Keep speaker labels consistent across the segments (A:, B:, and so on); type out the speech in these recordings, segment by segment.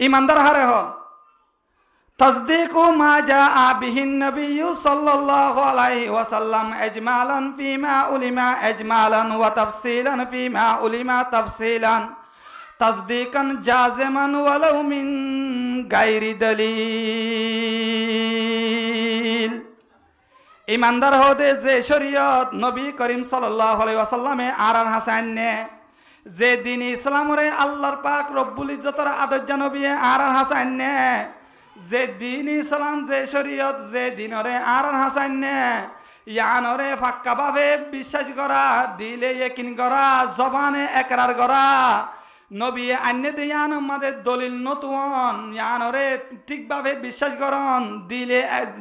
A: ইমানদার হারে হ তাসদীকু মা জাআ বিহিন নবিয়্যু সাল্লাল্লাহু আলাইহি ওয়াসাল্লাম ইজমালান ফিমা উলিমা ইজমালান ওয়া তাফসীলান ফিমা উলিমা তাফসীলান তাসদীকান জাযিমান ওয়ালাউ মিন গায়রি দলিল। ইমানদার হতে যে শরীয়ত নবী করিম সাল্লাল্লাহু আলাইহি ওয়াসাল্লামে আরান হাসানে যে দিন ইসলামরে আল্লাহর পাক রব্বুল ইজ্জতের আদর্শ নবী আরান হাসানে যে দিন ইসলাম যে শরীয়ত যে দিনরে আরান হাসানে ইয়ানরে ফাক্কাভাবে বিশ্বাস করা দিলে ইয়াকিন করা জবানে একরার করা নবী আন্নে দিয়ান আমাদের দলিল নতুন ইয়ানরে ঠিকভাবে বিশ্বাস করন দিলে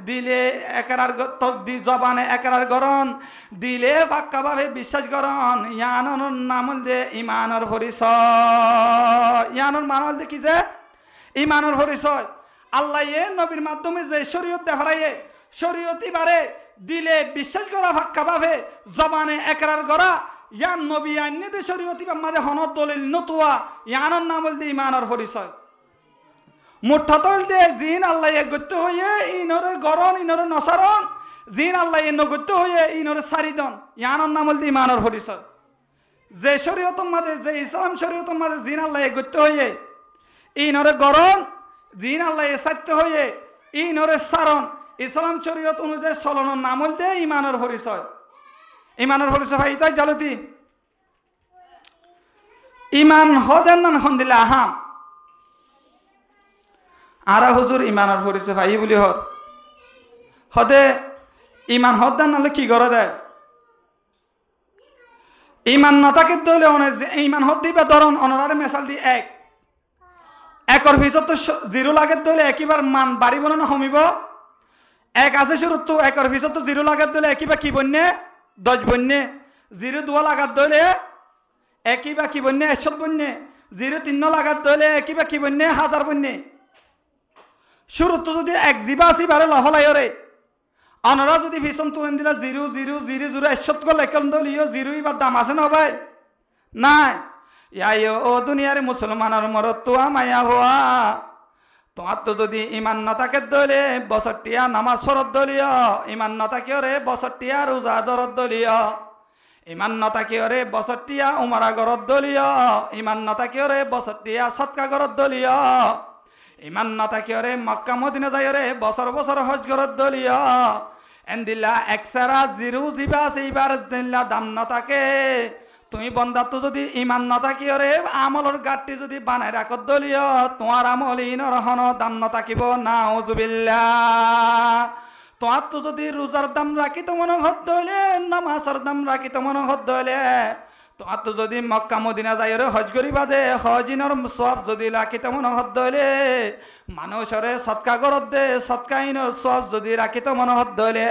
A: দিলে একরার জবানে একরার করন দিলে পাক্কাভাবে বিশ্বাস করন ইয়ানর নামল যে ইমানর পরিচয় ইয়ানর মানল যে কি যে ইমানর পরিচয় আল্লাহ নবীর মাধ্যমে যে শরীয়ত দেখায় শরীয়ত এবারে দিলে বিশ্বাস করা পাক্কাভাবে জবানে একরার করা ইয়ান নবী আইনে দে শরীয়তি আমাদের হনদ দলিল নতুয়া ইয়ানর নামল দে ইমানর পরিচয় মুঠতল দে জিন আল্লাহ গত্য হয়ে ইনরে গরন ইনরে নসারন জিন আল্লাহ নগত্য হয়ে ইনরে সারিদন ইয়ানর নামল দে ইমানর পরিচয় যে শরীয়ত আমাদের যে ইসলাম শরীয়ত আমাদের জিন আল্লাহ গত্য হয়ে ইনরে গরন জিন আল্লাহ সাত্য হয়ে ইনরে সারন ইসলাম শরীয়ত অনুযায়ী চলনের নামল দে ইমানর পরিচয়। ইমানের পরিচয় ভাই তাই জালতি ইমান হদেন না হন্দিলে আহাম আরা হুজুর ইমানের পরিচয় ভাই বলি হর হদে ইমান হদেন নাহলে কি করে দেয় ইমান নতাকে দলে ইমান হদ দিবে ধরন অনারে মেশাল দি একর ভিতর তো জিরো লাগে দলে একবার মান বাড়িব না কমিব এক আছে শুরু তো একর ভিতর তো জিরো লাগে দলে একবার কি বন্যে 10 বন্যে জিরো 2 লাগাত দলে একই বা কি বন্যে 100 বন্যে জিরো 3 লাগাত দলে একই বা কি বন্যে 1000 বন্যে শুরু তো যদি এক জিবা আসি বারে লহলাইরে অনরা যদি ভিশন তো দিলা 0 0 0 0 100 কল একল দলিও জিরো ইবার দাম আছে না ভাই নাই ইয়ায়ো ও দুনিয়ার মুসলমানের মরত তো মায়া হওয়া তোমার তো যদি ইমান না থাকে দলে বছরটিয়া নামাজ ফরত দলীয় ইমান না থাকে রে বছরটিয়া রোজা দরদ দলীয় ইমান না থাকে রে বছরটিয়া উমারা গরদ দলীয় ইমান না থাকে রে বছরটিয়া সৎকা গরদ দলীয় ইমান না থাকে রে মক্কা মদিনা যায় রে বছর বছর হজ গরদ দলীয় এন্দিল্লা একসারা জিরু জিবা সেইবার দিল্লা দাম না থাকে তুমি বন্দা তো যদি ইমান না থাকিও রে আমলর গাঠটি যদি বানাই রাখ দলীয় তোমার আমল ইনর হন দাম না থাকিব নাউজুবিল্লাহ তোমার তো যদি রোজার দাম রাখি তো মনে হত দলে নামাজের দাম রাখি তো মনে হত দলে তোমার তো যদি মক্কা মদিনা যাই রে হজ করিবা দে হজিনর সব যদি রাখি তো মনে হত দলে মানুষরে সৎকা করত দে সৎকা ইনর সব যদি রাখি তো মনে হত দলে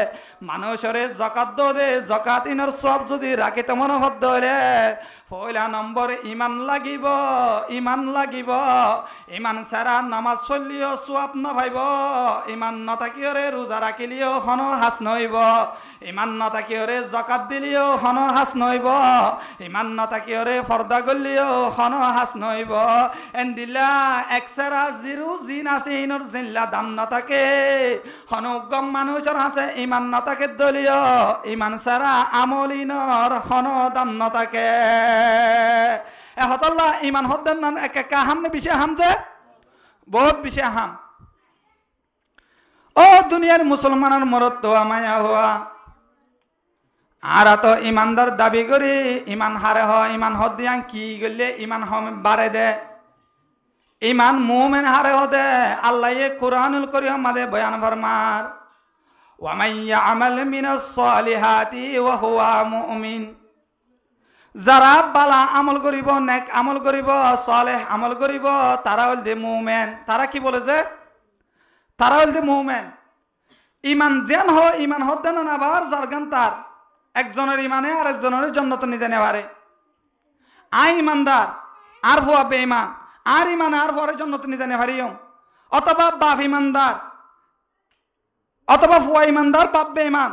A: মানুষরে জকাত দে জকাত ইনর সব যদি রাখি তো মনে হত দলে পয়লা নম্বর ইমান লাগিব ইমান সারা নামাজ চলিও সোয়াব নভাইব ইমান নথাকিও রে রোজা রাখিলিও হন হাস নইব ইমান নথাকিও রে জকাত দিলিও হন হাস নইব ইমান নথাকিও রে ফর্দা করলিও হন হাস নইব এন্দিলা একসারা জিরু জিন আছে ইনর জিল্লা দাম নথাকে হনুগম মানুষের আছে ইমান নথাকে দলীয় ইমান সারা আমল ইনর হন দাম নথাকে হতল্লা ইমান হদ্দেন না এক হাম নে বিষয় হাম যে বহুত বিষয় হাম ও দুনিয়ার মুসলমানের মরত তো আমায়া হওয়া আর তো ইমানদার দাবি করি ইমান হারে হ ইমান হদ দিয়াং কি গলে ইমান হম বাড়ে দে ইমান মুমিন হারে হদে আল্লাহ কুরআনুল কারীম আমাদের বয়ান ফরমার ওয়া মাইয়া আমাল মিনাস সালিহাতি ওয়া হুয়া মুমিন যারা বালা আমল করিব নেক আমল করিব সালেহ আমল করিব তারা হল যে মুমিন তারা কি বলে যে তারা হল যে মুমিন ইমান যেন হ ইমান হদ্দেন না আবার জারগান তার একজনের ইমানে আর একজনের জান্নাত নিতে নেবারে আই ইমানদার আর ভুয়া বেঈমান আর ইমান আর ভরে জান্নাত নিতে নেবারিও অথবা বাপ ইমানদার অথবা ফুয়া ইমানদার বাপ বেঈমান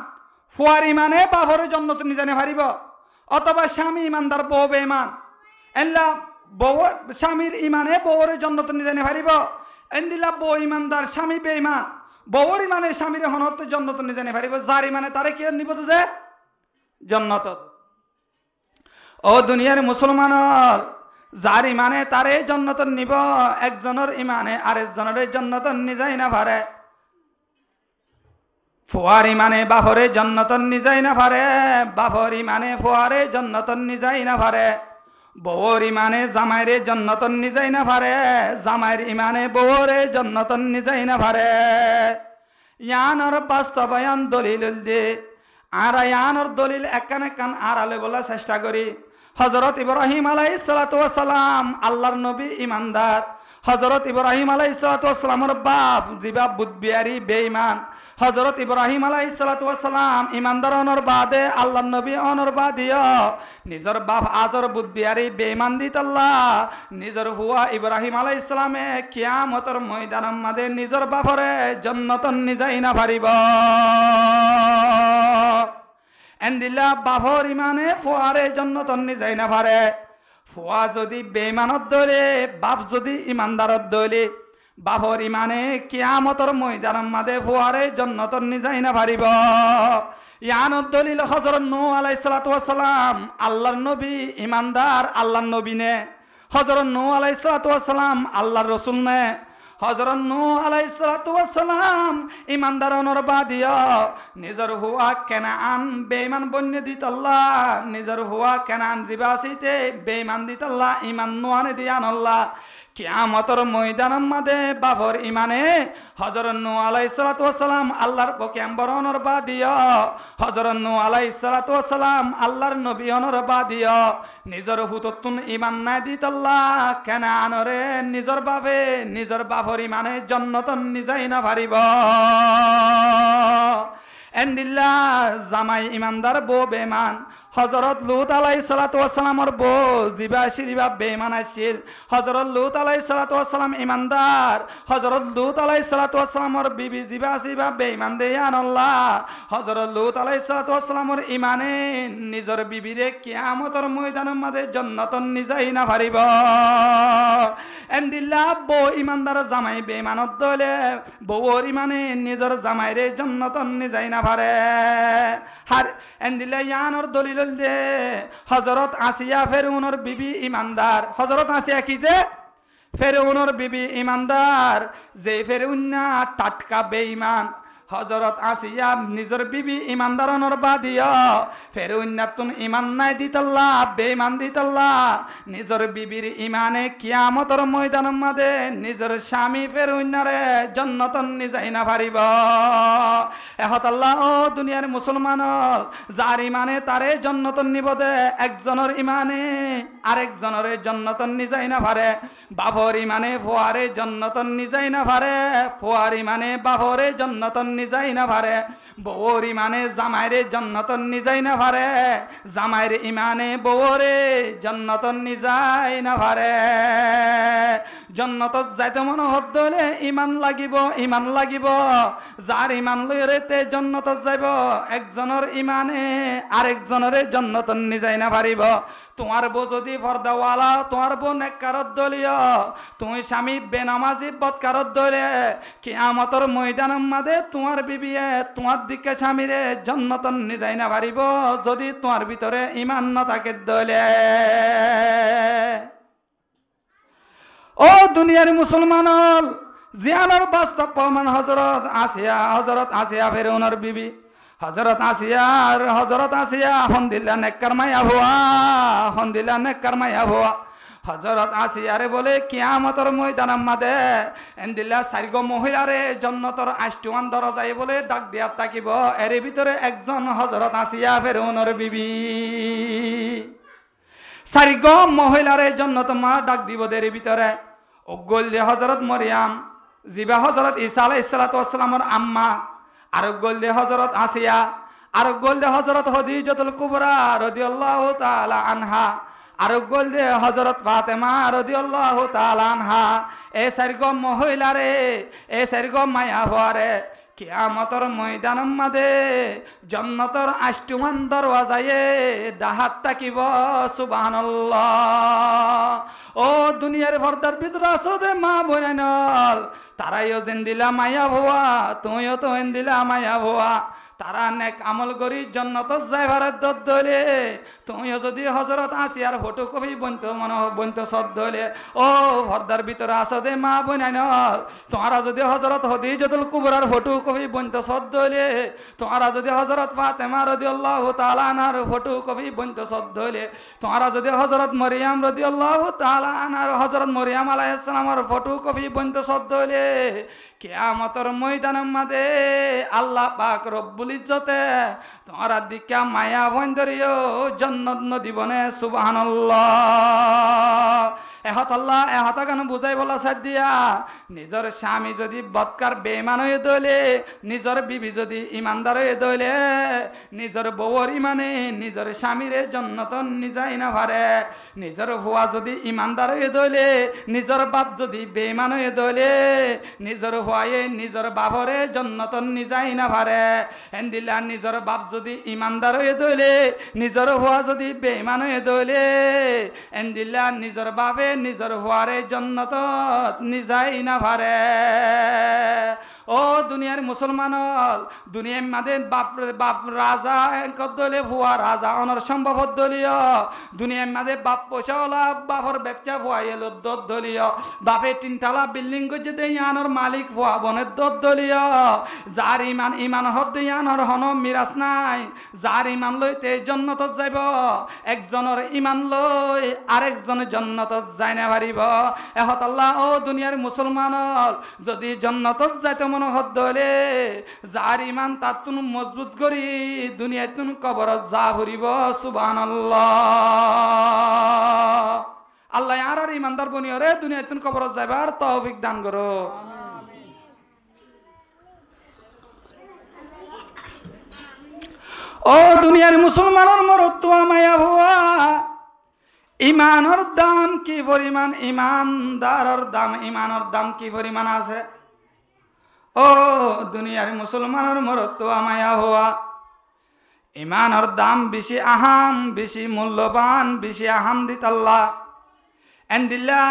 A: ফুয়ার ইমানে বাপরে জান্নাত নিতে নেবারিব অথবা স্বামী ইমানদার বউ বেঈমান এল্লা বউ স্বামীর ইমানে বউরে জান্নাত নিতে নেবারিব এন্দিলা বউ ইমানদার স্বামী বেঈমান বউর ইমানে স্বামীর হনত জন্নত নিতে নে পারিব যার ইমানে তারে কি নিব যে জন্নত ও দুনিয়ার মুসলমানর যার ইমানে তারে জন্নত নিব একজনের ইমানে আরেকজনের জন্নত নিযাই না পারে ফুয়ার ইমানে বাপরে জন্নত নিযাই না পারে বাপর ইমানে ফুয়ারে জন্নত নিযাই না পারে বউর ইমানে জামাইরে জন্নত নিযাই না পারে জামাইর ইমানে বউরে জন্নত নিযাই না পারে ইয়ানর বাস্তবায়ন দলিল দে আর ইয়ানর দলিল একান একান আড়ালে বলার চেষ্টা করি হযরত ইব্রাহিম আলাইহিস সালাতু ওয়াস সালাম আল্লাহর নবী ইমানদার হযরত ইব্রাহিম আলাইহিস সালাতু ওয়াস সালামের বাপ জিবা বুদবিয়ারি বেঈমান হযরত ইব্রাহিম আলাইহিস সালাতু ওয়াস সালাম ইমানদার অনর বাদে আল্লাহর নবী অনর বাদিও নিজর বাপ আজর বুদবিয়ারি বেঈমান দিত আল্লাহ নিজর হুয়া ইব্রাহিম আলাইহিস সালামে কিয়ামতের ময়দানের মাঝে নিজর বাপরে জান্নাতন নিযাই না পারিব এন্দিলা বাপর ইমানে ফুয়ারে জন্নতন নিযাই না পারে ফুয়া যদি বেঈমানত ধরে বাপ যদি ইমানদারত ধরে বাপর ইমানে কিয়ামতের ময়দানের মাঝে ফুয়ারে জন্নতন নিযাই না পারিব ইয়ানত দলিল হযরত নূহ আলাইহিস সালাতু ওয়াস সালাম আল্লাহর নবী ইমানদার আল্লাহর নবী নে হযরত নূহ আলাইহিস সালাতু ওয়াস সালাম আল্লাহর রাসূল নে হযরত নূহ আলাইহিস সালাতু ওয়াস সালাম ইমানদার অনর বাদিয়া নিজর হুয়া কেনান বেঈমান বন্যে দিত আল্লাহ নিজর হুয়া কেনান জিবাসিতে বেঈমান দিত আল্লাহ ঈমান নোয়ানে দিয়ান আল্লাহ কিয়ামতের ময়দানের মাঝে বাপর ইমানে হযরত নূহ আলাইহিস সালাতু ওয়াস সালাম আল্লাহর পয়গম্বর অনর বাদিয়া হযরত নূহ আলাইহিস সালাতু ওয়াস সালাম আল্লাহর নবী অনর বাদিয়া নিজর হুততুন ঈমান না দিত আল্লাহ কেনানরে নিজর বাবে নিজর বাপর ইমানে জান্নাতন নিযাই না পারিব এন্দিল্লা জামাই ইমানদার বউ বেঈমান হযরত লূত আলাইহিস সালাতু ওয়াস সালামের বউ জিবা শিরিবা বেঈমান আছিল হযরত লূত আলাইহিস সালাতু ওয়াস সালাম ইমানদার হযরত লূত আলাইহিস সালাতু ওয়াস সালামের বিবি জিবা শিবা বেঈমান দেয়ান আল্লাহ হযরত লূত আলাইহিস সালাতু ওয়াস সালামের ইমানে নিজর বিবিরে কিয়ামতের ময়দানের মাঝে জান্নাতন নিযাই না পারিব এন্দিল্লা বউ ইমানদার জামাই বেঈমানত দলে বউর ইমানে নিজর জামাইরে জান্নাতন নিযাই না পারে হার এন্দিল্লা ইয়ানর দলিল দে হযরত আসিয়া ফেরউনের বিবি ইমানদার হযরত আসিয়া কি যে ফেরউনের বিবি ইমানদার যে ফেরউন না টাটকা বেঈমান হযরত আসিয়া নিজর বিবি ইমানদার অনর বাদিয়া ফেরউন না তুম ঈমান নাই দিতাল্লাহ বেঈমান দিতাল্লাহ নিজর বিবির ঈমানে কিয়ামতের ময়দানের মাঝে নিজর স্বামী ফেরউন নারে জান্নাতন নিযাই না পারিব এহত আল্লাহ ও দুনিয়ার মুসলমান যার ঈমানে তারে জান্নাতন নিব দে একজনের ঈমানে আরেকজনের জান্নাতন নিযাই না পারে বাপর ঈমানে ফুয়ারে জান্নাতন নিযাই না পারে ফুয়ার ঈমানে বাপরে জান্নাতন নিযাই না পারে বউর ইমানে জামাইরে জান্নাতন নিযাই না পারে জামাইর ইমানে বউরে জান্নাতন নিযাই না পারে জান্নাতত যাইতে মন হলে ইমান লাগিব যার ইমান লইরে তে জান্নাতত যাইব একজনের ইমানে আরেকজনের জান্নাতন নিযাই না পারিব তোমার বউ যদি পর্দাওয়ালা তোমার বউ নেককারত দলীয় তুমি স্বামী বেনামাজি বদকারত দলে কিয়ামতের ময়দানের মাঝে তোমার বিবিয়ে তোমার দিকে স্বামীরে জান্নাতন নিযাই না পারিব যদি তোমার ভিতরে ঈমান না থাকে দলে ও দুনিয়ার মুসলমান জিয়ানোর বাস্তব প্রমাণ হযরত আসিয়া ফেরউনের বিবি হযরত আসিয়া হন্দিলা নেককার মাইয়া হুয়া হযরত আসিয়ারে বলে কিয়ামতের ময়দানের মাঝে এন্দিল্লা চারিগো মহিলারে জান্নাতের আষ্টওয়ান দরজায় বলে ডাক দিয়া থাকিব এর ভিতরে একজন হযরত আসিয়া ফেরউনের বিবি চারিগো মহিলারে জান্নাত মা ডাক দিব এর ভিতরে ওগল যে হযরত মরিয়াম জিবা হযরত ঈসা আলাইহিস সালাতু ওয়াস সালামের আম্মা আর ওগল যে হযরত আসিয়া আর ওগল যে হযরত খদিজাতুল কুবরা রাদিয়াল্লাহু তাআলা আনহা আর গল যে হযরত ফাতেমা রাদিয়াল্লাহু তাআলা আনহা এই সারিগো মহিলারে এই সারিগো মায়া হওয়ারে কিয়ামতর ময়দানের মাঝে জান্নাতের আষ্টমান দরওয়াজায়ে ডাহাত তাকিব সুবহানাল্লাহ। ও দুনিয়ার পর্দার ভিতরে আছো যে মা বোনাইনল তারাইও যেন দিলা মায়া ভোয়া তুইও তো হেন দিলা মায়া ভোয়া তারা নেক আমল করি জান্নাতত যাইবারে দদ দলে তুইও যদি হযরত আসিয়ার ফটোকপি বনতো মনে বনতো সদ দলে ও পর্দার ভিতরে আছো যে মা বোনাইনল তোমরা যদি হযরত খদিজাতুল কুবরার ফটোকপি বনতো সদ দলে তোমরা যদি হযরত ফাতেমা রাদিয়াল্লাহু তাআলা আনহার ফটোকপি বনতো সদ দলে তোমরা যদি হযরত মরিয়ম রাদিয়াল্লাহু তাআলা আনহার হযরত মরিয়ম আলাইহিস সালামের ফটোকপি বনতো সদ দলে কিয়ামতের ময়দানের মাঝে আল্লাহ পাক রব্বুল ইজ্জতে তোমরা দিকা মায়া বন্ধরিও জান্নাত নদীবনে সুবহানাল্লাহ। এহত আল্লাহ এহত কেন বুঝাই বলা সাদ দিয়া নিজের স্বামী যদি বদকার বেঈমান হয়ে দলে নিজের বিবি যদি ইমানদার হয়ে দলে নিজের বউর ইমানে নিজের স্বামীরে জান্নাত নিজাই না পারে নিজের হুয়া যদি ইমানদার হয়ে দলে নিজের বাপ যদি বেঈমান হয়ে দলে নিজের হুয়ায়ে নিজের বাপরে জান্নাত নিজাই না পারে এন্দিলা নিজের বাপ যদি ইমানদার হয়ে দলে নিজের হুয়া যদি বেঈমান হয়ে দলে এন্দিলা নিজের বাপে নিজের হুয়ারে জান্নাত নিজাই না পারে। ও দুনিয়ার মুসলমান দুনিয়ার মাঝে বাপ বাপ রাজা দলে ভুয়া রাজা অনর সম্ভব দলীয় দুনিয়ার মাঝে বাপ পয়সাওয়ালা বাপর ব্যবসা ভুয়া এলো দলীয় বাপে তিনতলা বিল্ডিং করছে দেয়ানোর মালিক ভুয়া বনের দলীয় যার ইমান ইমান হদ দেয়ানোর হন মিরাজ নাই যার ইমান লই তে জন্নত যাইব একজনের ইমান লই আরেকজনের জন্নত যাই না পারিব। এহত আল্লাহ ও দুনিয়ার মুসলমান যদি জন্নত যাইতে মনে হদ দলে যার ইমান তার তুন মজবুত করি দুনিয়ায় তুন কবর যা ভরিব সুবহানাল্লাহ। আল্লাহ আর ইমানদার বনিয়রে দুনিয়ায় তুন কবর যাইবার তৌফিক দান করো। ও দুনিয়ার মুসলমানের মরত মায়া ভুয়া ইমানের দাম কি পরিমাণ ইমানদারের দাম ইমানের দাম কি পরিমাণ আছে। ও দুনিয়ার মুসলমানের মরত মায়া হওয়া ইমানের দাম বেশি আহাম বেশি মূল্যবান বেশি আহাম দিত আল্লাহ এন্দিল্লা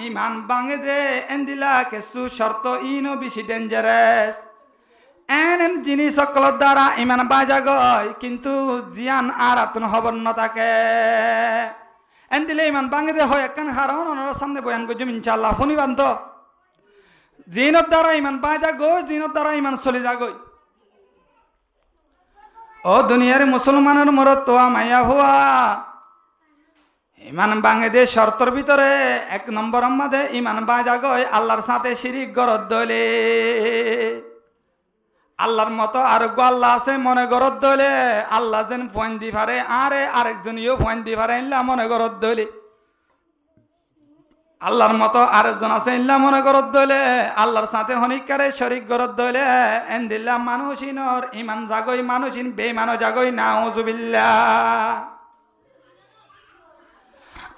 A: ইমান বাঙে দে এন্দিল্লা কিছু শর্ত ইনো বেশি ডেঞ্জারাস এন জিনিস সকলের দ্বারা ইমান বাজা গয় কিন্তু জিয়ান আর আতুন খবর ন থাকে এন্দিলে ইমান বাঙে দে হয় একখান হারণ ওনার সামনে বয়ান করছি ইনশাআল্লাহ শুনিবান তো জিনের দ্বারা ইমান বাজা গই জিনের দ্বারা ইমান চলে যা গই। ও দুনিয়ার মুসলমানের মরত তো মায়া হুয়া ইমান বাঙে দে শর্তর ভিতরে এক নম্বর মাঝে ইমান বাজা গই আল্লাহর সাথে শিরিক গরত দলে আল্লাহর মতো আর আল্লাহ আছে মনে গরত দলে আল্লাহ যেন ফোন দি পারে আরে আরেকজনীয় ফোন দি পারে ইল্লা মনে গরত দলে আল্লাহর মতো আরেকজন আছে ইল্লা মনে গরত দলে আল্লাহর সাথে হনিকারে শরিক গরত দলে এন্দিল্লা মানুষিনর ইমান জাগই মানুষিন বেঈমান জাগই নাউজুবিল্লাহ।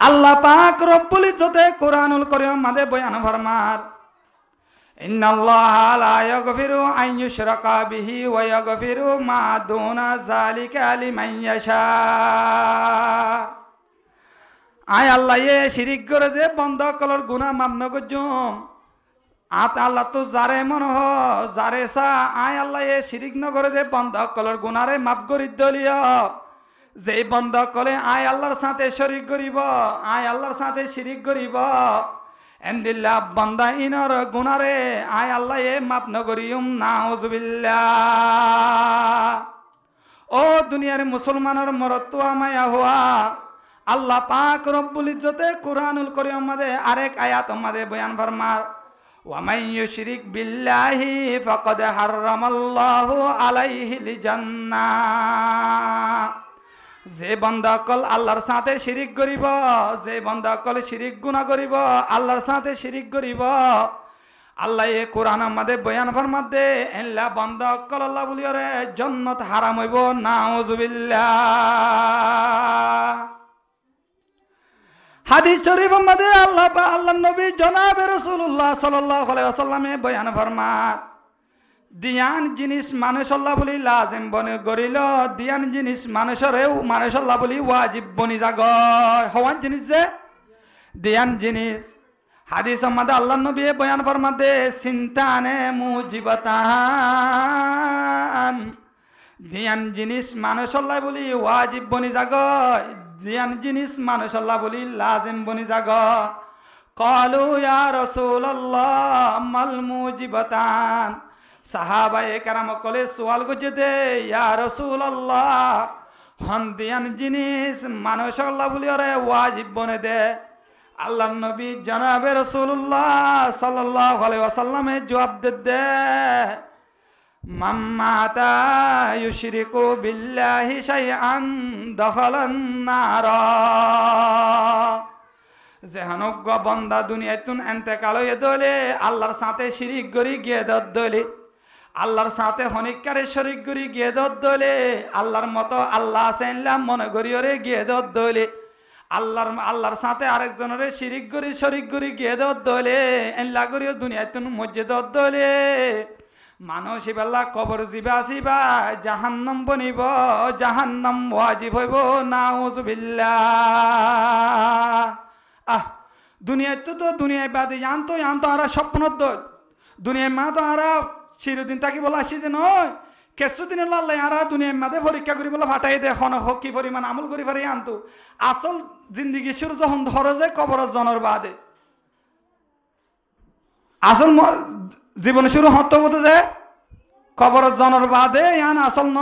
A: আল্লাহ পাক রব্বুল ইজ্জতে কোরআনুল কারীম মাঝে বয়ান ফরমার ইন্নাল্লাহা লা ইয়াগফিরু আন ইউশরাকা বিহি ওয়া ইয়াগফিরু মা দুনা যালিকা লিমান ইয়াশা। আয় আল্লাহ এ শিরিক করে যে বন্ধ কলর গুনাহ মাফ ন করজুম আত আল্লাহ তো যারে মন হ যারে সা আয় আল্লাহ এ শিরিক ন করে যে বন্ধ কলর গুনারে মাফ করি দলিয় যে বন্ধ কলে আয় আল্লাহর সাথে শরিক করিব আয় আল্লাহর সাথে শিরিক করিব এন্দিল্লা বান্দা ইনর গুনারে আয় আল্লাহ এ মাফ ন করিউম নাউজুবিল্লাহ। ও দুনিয়ার মুসলমানের মরত মায়া হওয়া আল্লাহ পাক রব্বুল ইজ্জতে কুরআনুল কারীম মাঝে আরেক আয়াত মাঝে বয়ান ফরমার ওয়া মান ইউশরিক বিল্লাহি ফাকাদ হারামাল্লাহু আলাইহিল জান্নাহ। যে বান্দা কল আল্লাহর সাথে শিরিক করিব যে বান্দা কল শিরিক গুনাহ করিব আল্লাহর সাথে শিরিক করিব আল্লাহ এ কোরআন আমাদের বয়ান ফরমাত দে এল্লা বান্দা কল আল্লাহ বলিয়রে জান্নাত হারাম হইব নাউজুবিল্লাহ। হাদিস শরীফ মধ্যে আল্লাহ নবী জনাবে রাসূলুল্লাহ সাল্লাল্লাহু আলাইহি ওয়াসাল্লামে বয়ান ফরমান দিয়ান জিনিস মানুষল্লাহ বলি লাজিম বনে গরিল দিয়ান জিনিস মানুষল্লাহ বলি ওয়াজিব বনি জাগ হওয়ান জিনিস যে দিয়ান জিনিস হাদিস মধ্যে আল্লাহ নবী বয়ান ফরমাতে সিনতানে মুজিবাতান দিয়ান জিনিস মানুষল্লাহ বলি ওয়াজিব বনি জাগ দিয়ান জিনিস মানুষল্লাহ বলি লাজিম বনি জাগ ক্বালু ইয়া রাসূলুল্লাহ মাল মুজিবাতান সাহাবায়ে কেরাম কলে সওয়াল করছে দে ইয়া রাসূলুল্লাহ হন দিয়ান জিনিস মানুষল্লাহ বলি ওরে ওয়াজিব বনে দে আল্লাহর নবী জনাবে রাসূলুল্লাহ সাল্লাল্লাহু আলাইহি ওয়াসাল্লামে জবাব দে মাম্মাতা ইউশরিকু বিল্লাহি শাইআন দাখালান নার যেহানজ্ঞ বান্দা দুনিয়াতুন ইন্তেকাল হয়ে দলে আল্লাহর সাথে শিরিক করি গিয়ে দলে আল্লাহর সাথে হনিকারে শরিক করি গিয়ে দলে আল্লাহর মতো আল্লাহ আছেনলাম মনে করি ওরে গিয়ে দলে আল্লাহর সাথে আরেকজনের শিরিক করি শরিক করি গিয়ে দলে এল্লা করিও দুনিয়াতুন মসজিদ দলে মানুষ ইবাল্লা কবর জিবা আসিবা জাহান্নাম বনিব জাহান্নাম ওয়াজিব হইব নাউজুবিল্লাহ দুনিয়াতে তো দুনিয়ায় বাদে জানতো আর স্বপ্ন দল দুনিয়ায় মা তো আর চিরদিন তাকে বলা আসি যে নয় কিছুদিন আল্লাহ আর দুনিয়ার মাঝে পরীক্ষা করি বলে ফাটাই দে খন কি পরিমাণ আমল করি পারি আনতো আসল জিন্দিগি শুরু যখন ধরে যায় কবর জনের বাদে আসল জীবন শুরু হতে বলতে যে কবর জনের বাদে ইয়ান আসল ন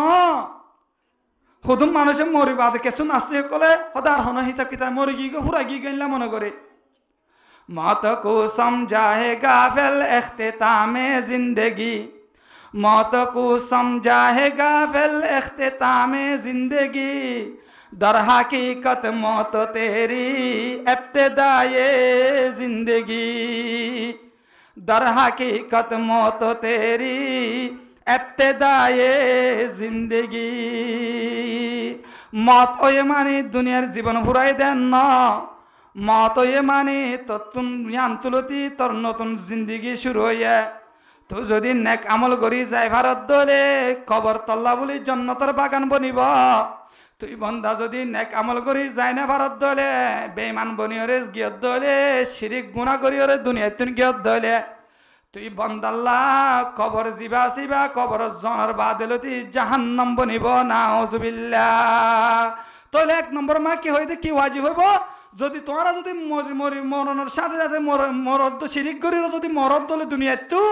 A: হুদুম মানুষের মরি বাদে কিছু নাস্তি কলে হদার হন হিসাব কিতাব মরি গিয়ে ফুরা গিয়ে গেলা মনে করে मौत को समझाए गाफिल इख्तितामे जिंदगी मौत को समझाए गाफिल इख्तितामे जिंदगी दर हकीकत मौत तेरी इब्तिदाए जिंदगी दर हकीकत मौत तेरी इब्तिदाए जिंदगी मौत ओये मानी दुनियार जीवन फुराई देन ना मौत ये मानी तो तुम यान तुलती তোর নতুন জিন্দেগি শুরু হইয়া তো যদি নেক আমল করি যাই ভারত দলে কবর তল্লা বলি জান্নাতের বাগান বনিব তুই বন্দা যদি নেক আমল করি যাই না ভারত দলে বেঈমান বনিয়রে গিয়ত দলে শিরিক গুনাহ করিয়রে দুনিয়াতুন গিয়ত দলে তুই বন্দাল্লাহ কবর জিবা সিবা কবর জনের বাদলতি জাহান্নাম বনিব নাউজুবিল্লাহ তাহলে এক নম্বর মা কি হইতে কি ওয়াজিব হইব যদি তোমরা যদি মরণের সাথে সাথে মরদ শিরিক করি যদি মরদ দলে দুনিয়ায় তো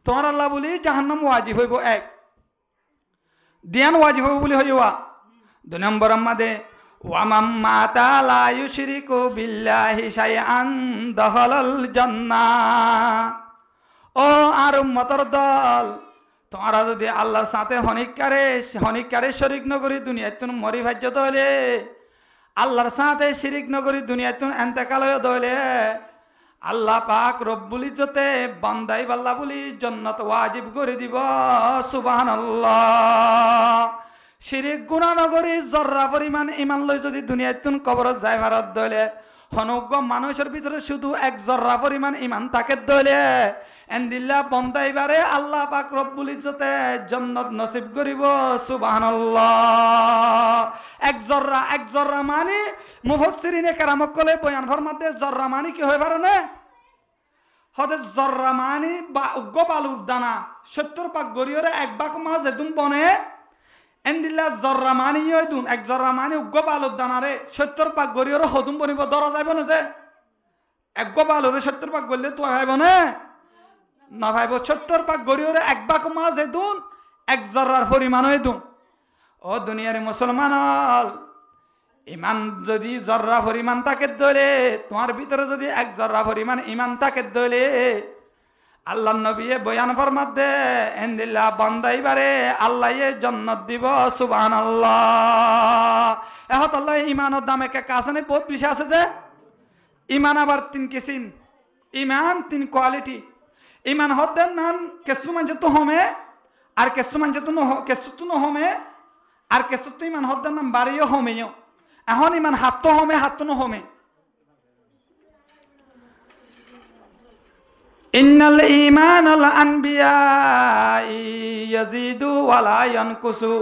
A: তোমার আল্লাহ বলি জাহান্নাম ওয়াজিব হইব এক দিয়ান ওয়াজিব হইব বলি হইবা দুই নম্বর আমাদে ওয়ামাম মাতা লা ইউশরিকু বিল্লাহি শাইআন দাখালাল জান্নাহ ও আর উম্মতের দল তোমরা যদি আল্লাহর সাথে হনিকারে শরিক নগরী দুনিয়ায় তুমি মরি ভাজ্য দলে আল্লাহর সাথে শিরিক নগরী দুনিয়াতুন এন্তেকাল হয়ে দলে আল্লাহ পাক রব্বুল ইজ্জতে বান্দাই বাল্লা বলি জান্নাত ওয়াজিব করে দিব সুবহানাল্লাহ শিরিক গুনাহ নগরী জর্রা পরিমাণ ঈমান লই যদি দুনিয়াতুন কবর যায় ভারত দলে হনজ্ঞ মানুষের ভিতরে শুধু এক জর্রা পরিমাণ ঈমান তাকে দলে এন্দিল্লা বন্দাইবারে আল্লাহ পাক রব্বুল ইজ্জতে জান্নাত নসিব করিব সুবহানাল্লাহ এক জর্রা মানে মুফাসসিরিনে কেরাম কলে বয়ান ফরমাতে জর্রা মানে কি হয় পারে না হতে জর্রা মানে বা উগ্গ বালুর দানা 70 ভাগ গরিয়রে এক ভাগ মাছ এদুম বনে এন্দিল্লা জর্রা মানে ইয়দুন এক জর্রা মানে উগ্গ বালুর দানারে 70 ভাগ গরিয়রে হদুম বনিব দরা যাইব না যে এক বালুরে 70 ভাগ গললে তো হইব না না ভাইব 70 ভাগ গরিয়রে এক ভাগ মাছ এদুন এক জর্রার পরিমাণ এদুন ও দুনিয়ার মুসলমান ইমান যদি জর্রা পরিমাণ তাকে দলে তোমার ভিতরে যদি এক জর্রা পরিমাণ ইমান তাকে দলে আল্লাহ নবী বয়ান ফরমাত দে এন্দিল্লা বান্দাইবারে আল্লাহ জান্নাত দিব সুবহানাল্লাহ এহত আল্লাহ ইমানের দাম একা কাছে নেই বহুত বেশি আছে যে ইমান আবার 3 কিসিম ইমান 3 কোয়ালিটি ইমান হদ্দেন নান কেসু মানছে তো হমে আর কেসু মানছে তো কেসু তো নহমে আর কেসু তো ইমান হদ্দেন নাম বাড়িও হমেও এখন ইমান হাত তো হমে হাত তো নহমে ইন্নাল ঈমানাল আনবিয়াই ইয়াজিদু ওয়ালা ইয়ানকুসু।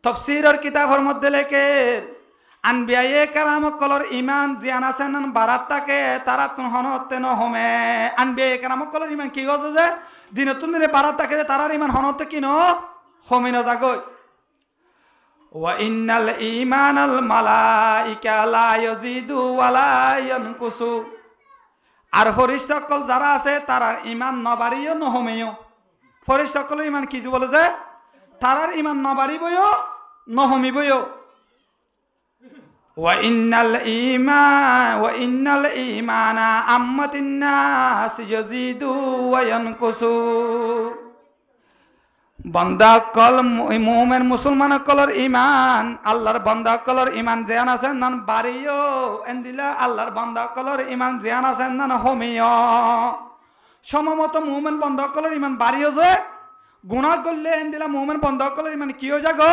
A: তাফসীরের কিতাবের মধ্যে লেখে আনবিয়ায়ে কেরাম কলর ইমান জিয়ান আছেন বারাত থাকে তারা তুন হনতে ন হোমে। আনবিয়ায়ে কেরাম কলর ইমান কি গজ যে দিনতুন দিনে বারাত থাকে তারার ইমান হনতে কি ন হোমে ন জাগই। ওয়া ইন্নাল ঈমানাল মালাইকা লা ইয়াজিদু ওয়ালা ইয়ানকুসু। আর ফরিস্তাকল যারা আছে তারার ইমান নবাড়িও নহমেও। ফরিস্তাকলের ইমান কি বলে যে তারার ইমান নবাড়িবও নহমিবও। ওয়া ইন্নাল ঈমানা আম্মাতিন নাস ইয়াজিদু ওয়া ইয়ানকুসু। বান্দা কল মুমিন মুসলমান কলর ইমান আল্লাহর বান্দা কলর ইমান জিয়ান আছে নান বাড়িও এন্দিলা আল্লাহর বান্দা কলর ইমান জিয়ান আছে নান হোমিও। সমমত মুমিন বান্দা কলর ইমান বাড়িও যে গুনাহ করলে এন্দিলা মুমিন বান্দা কলর ইমান কিও জাগো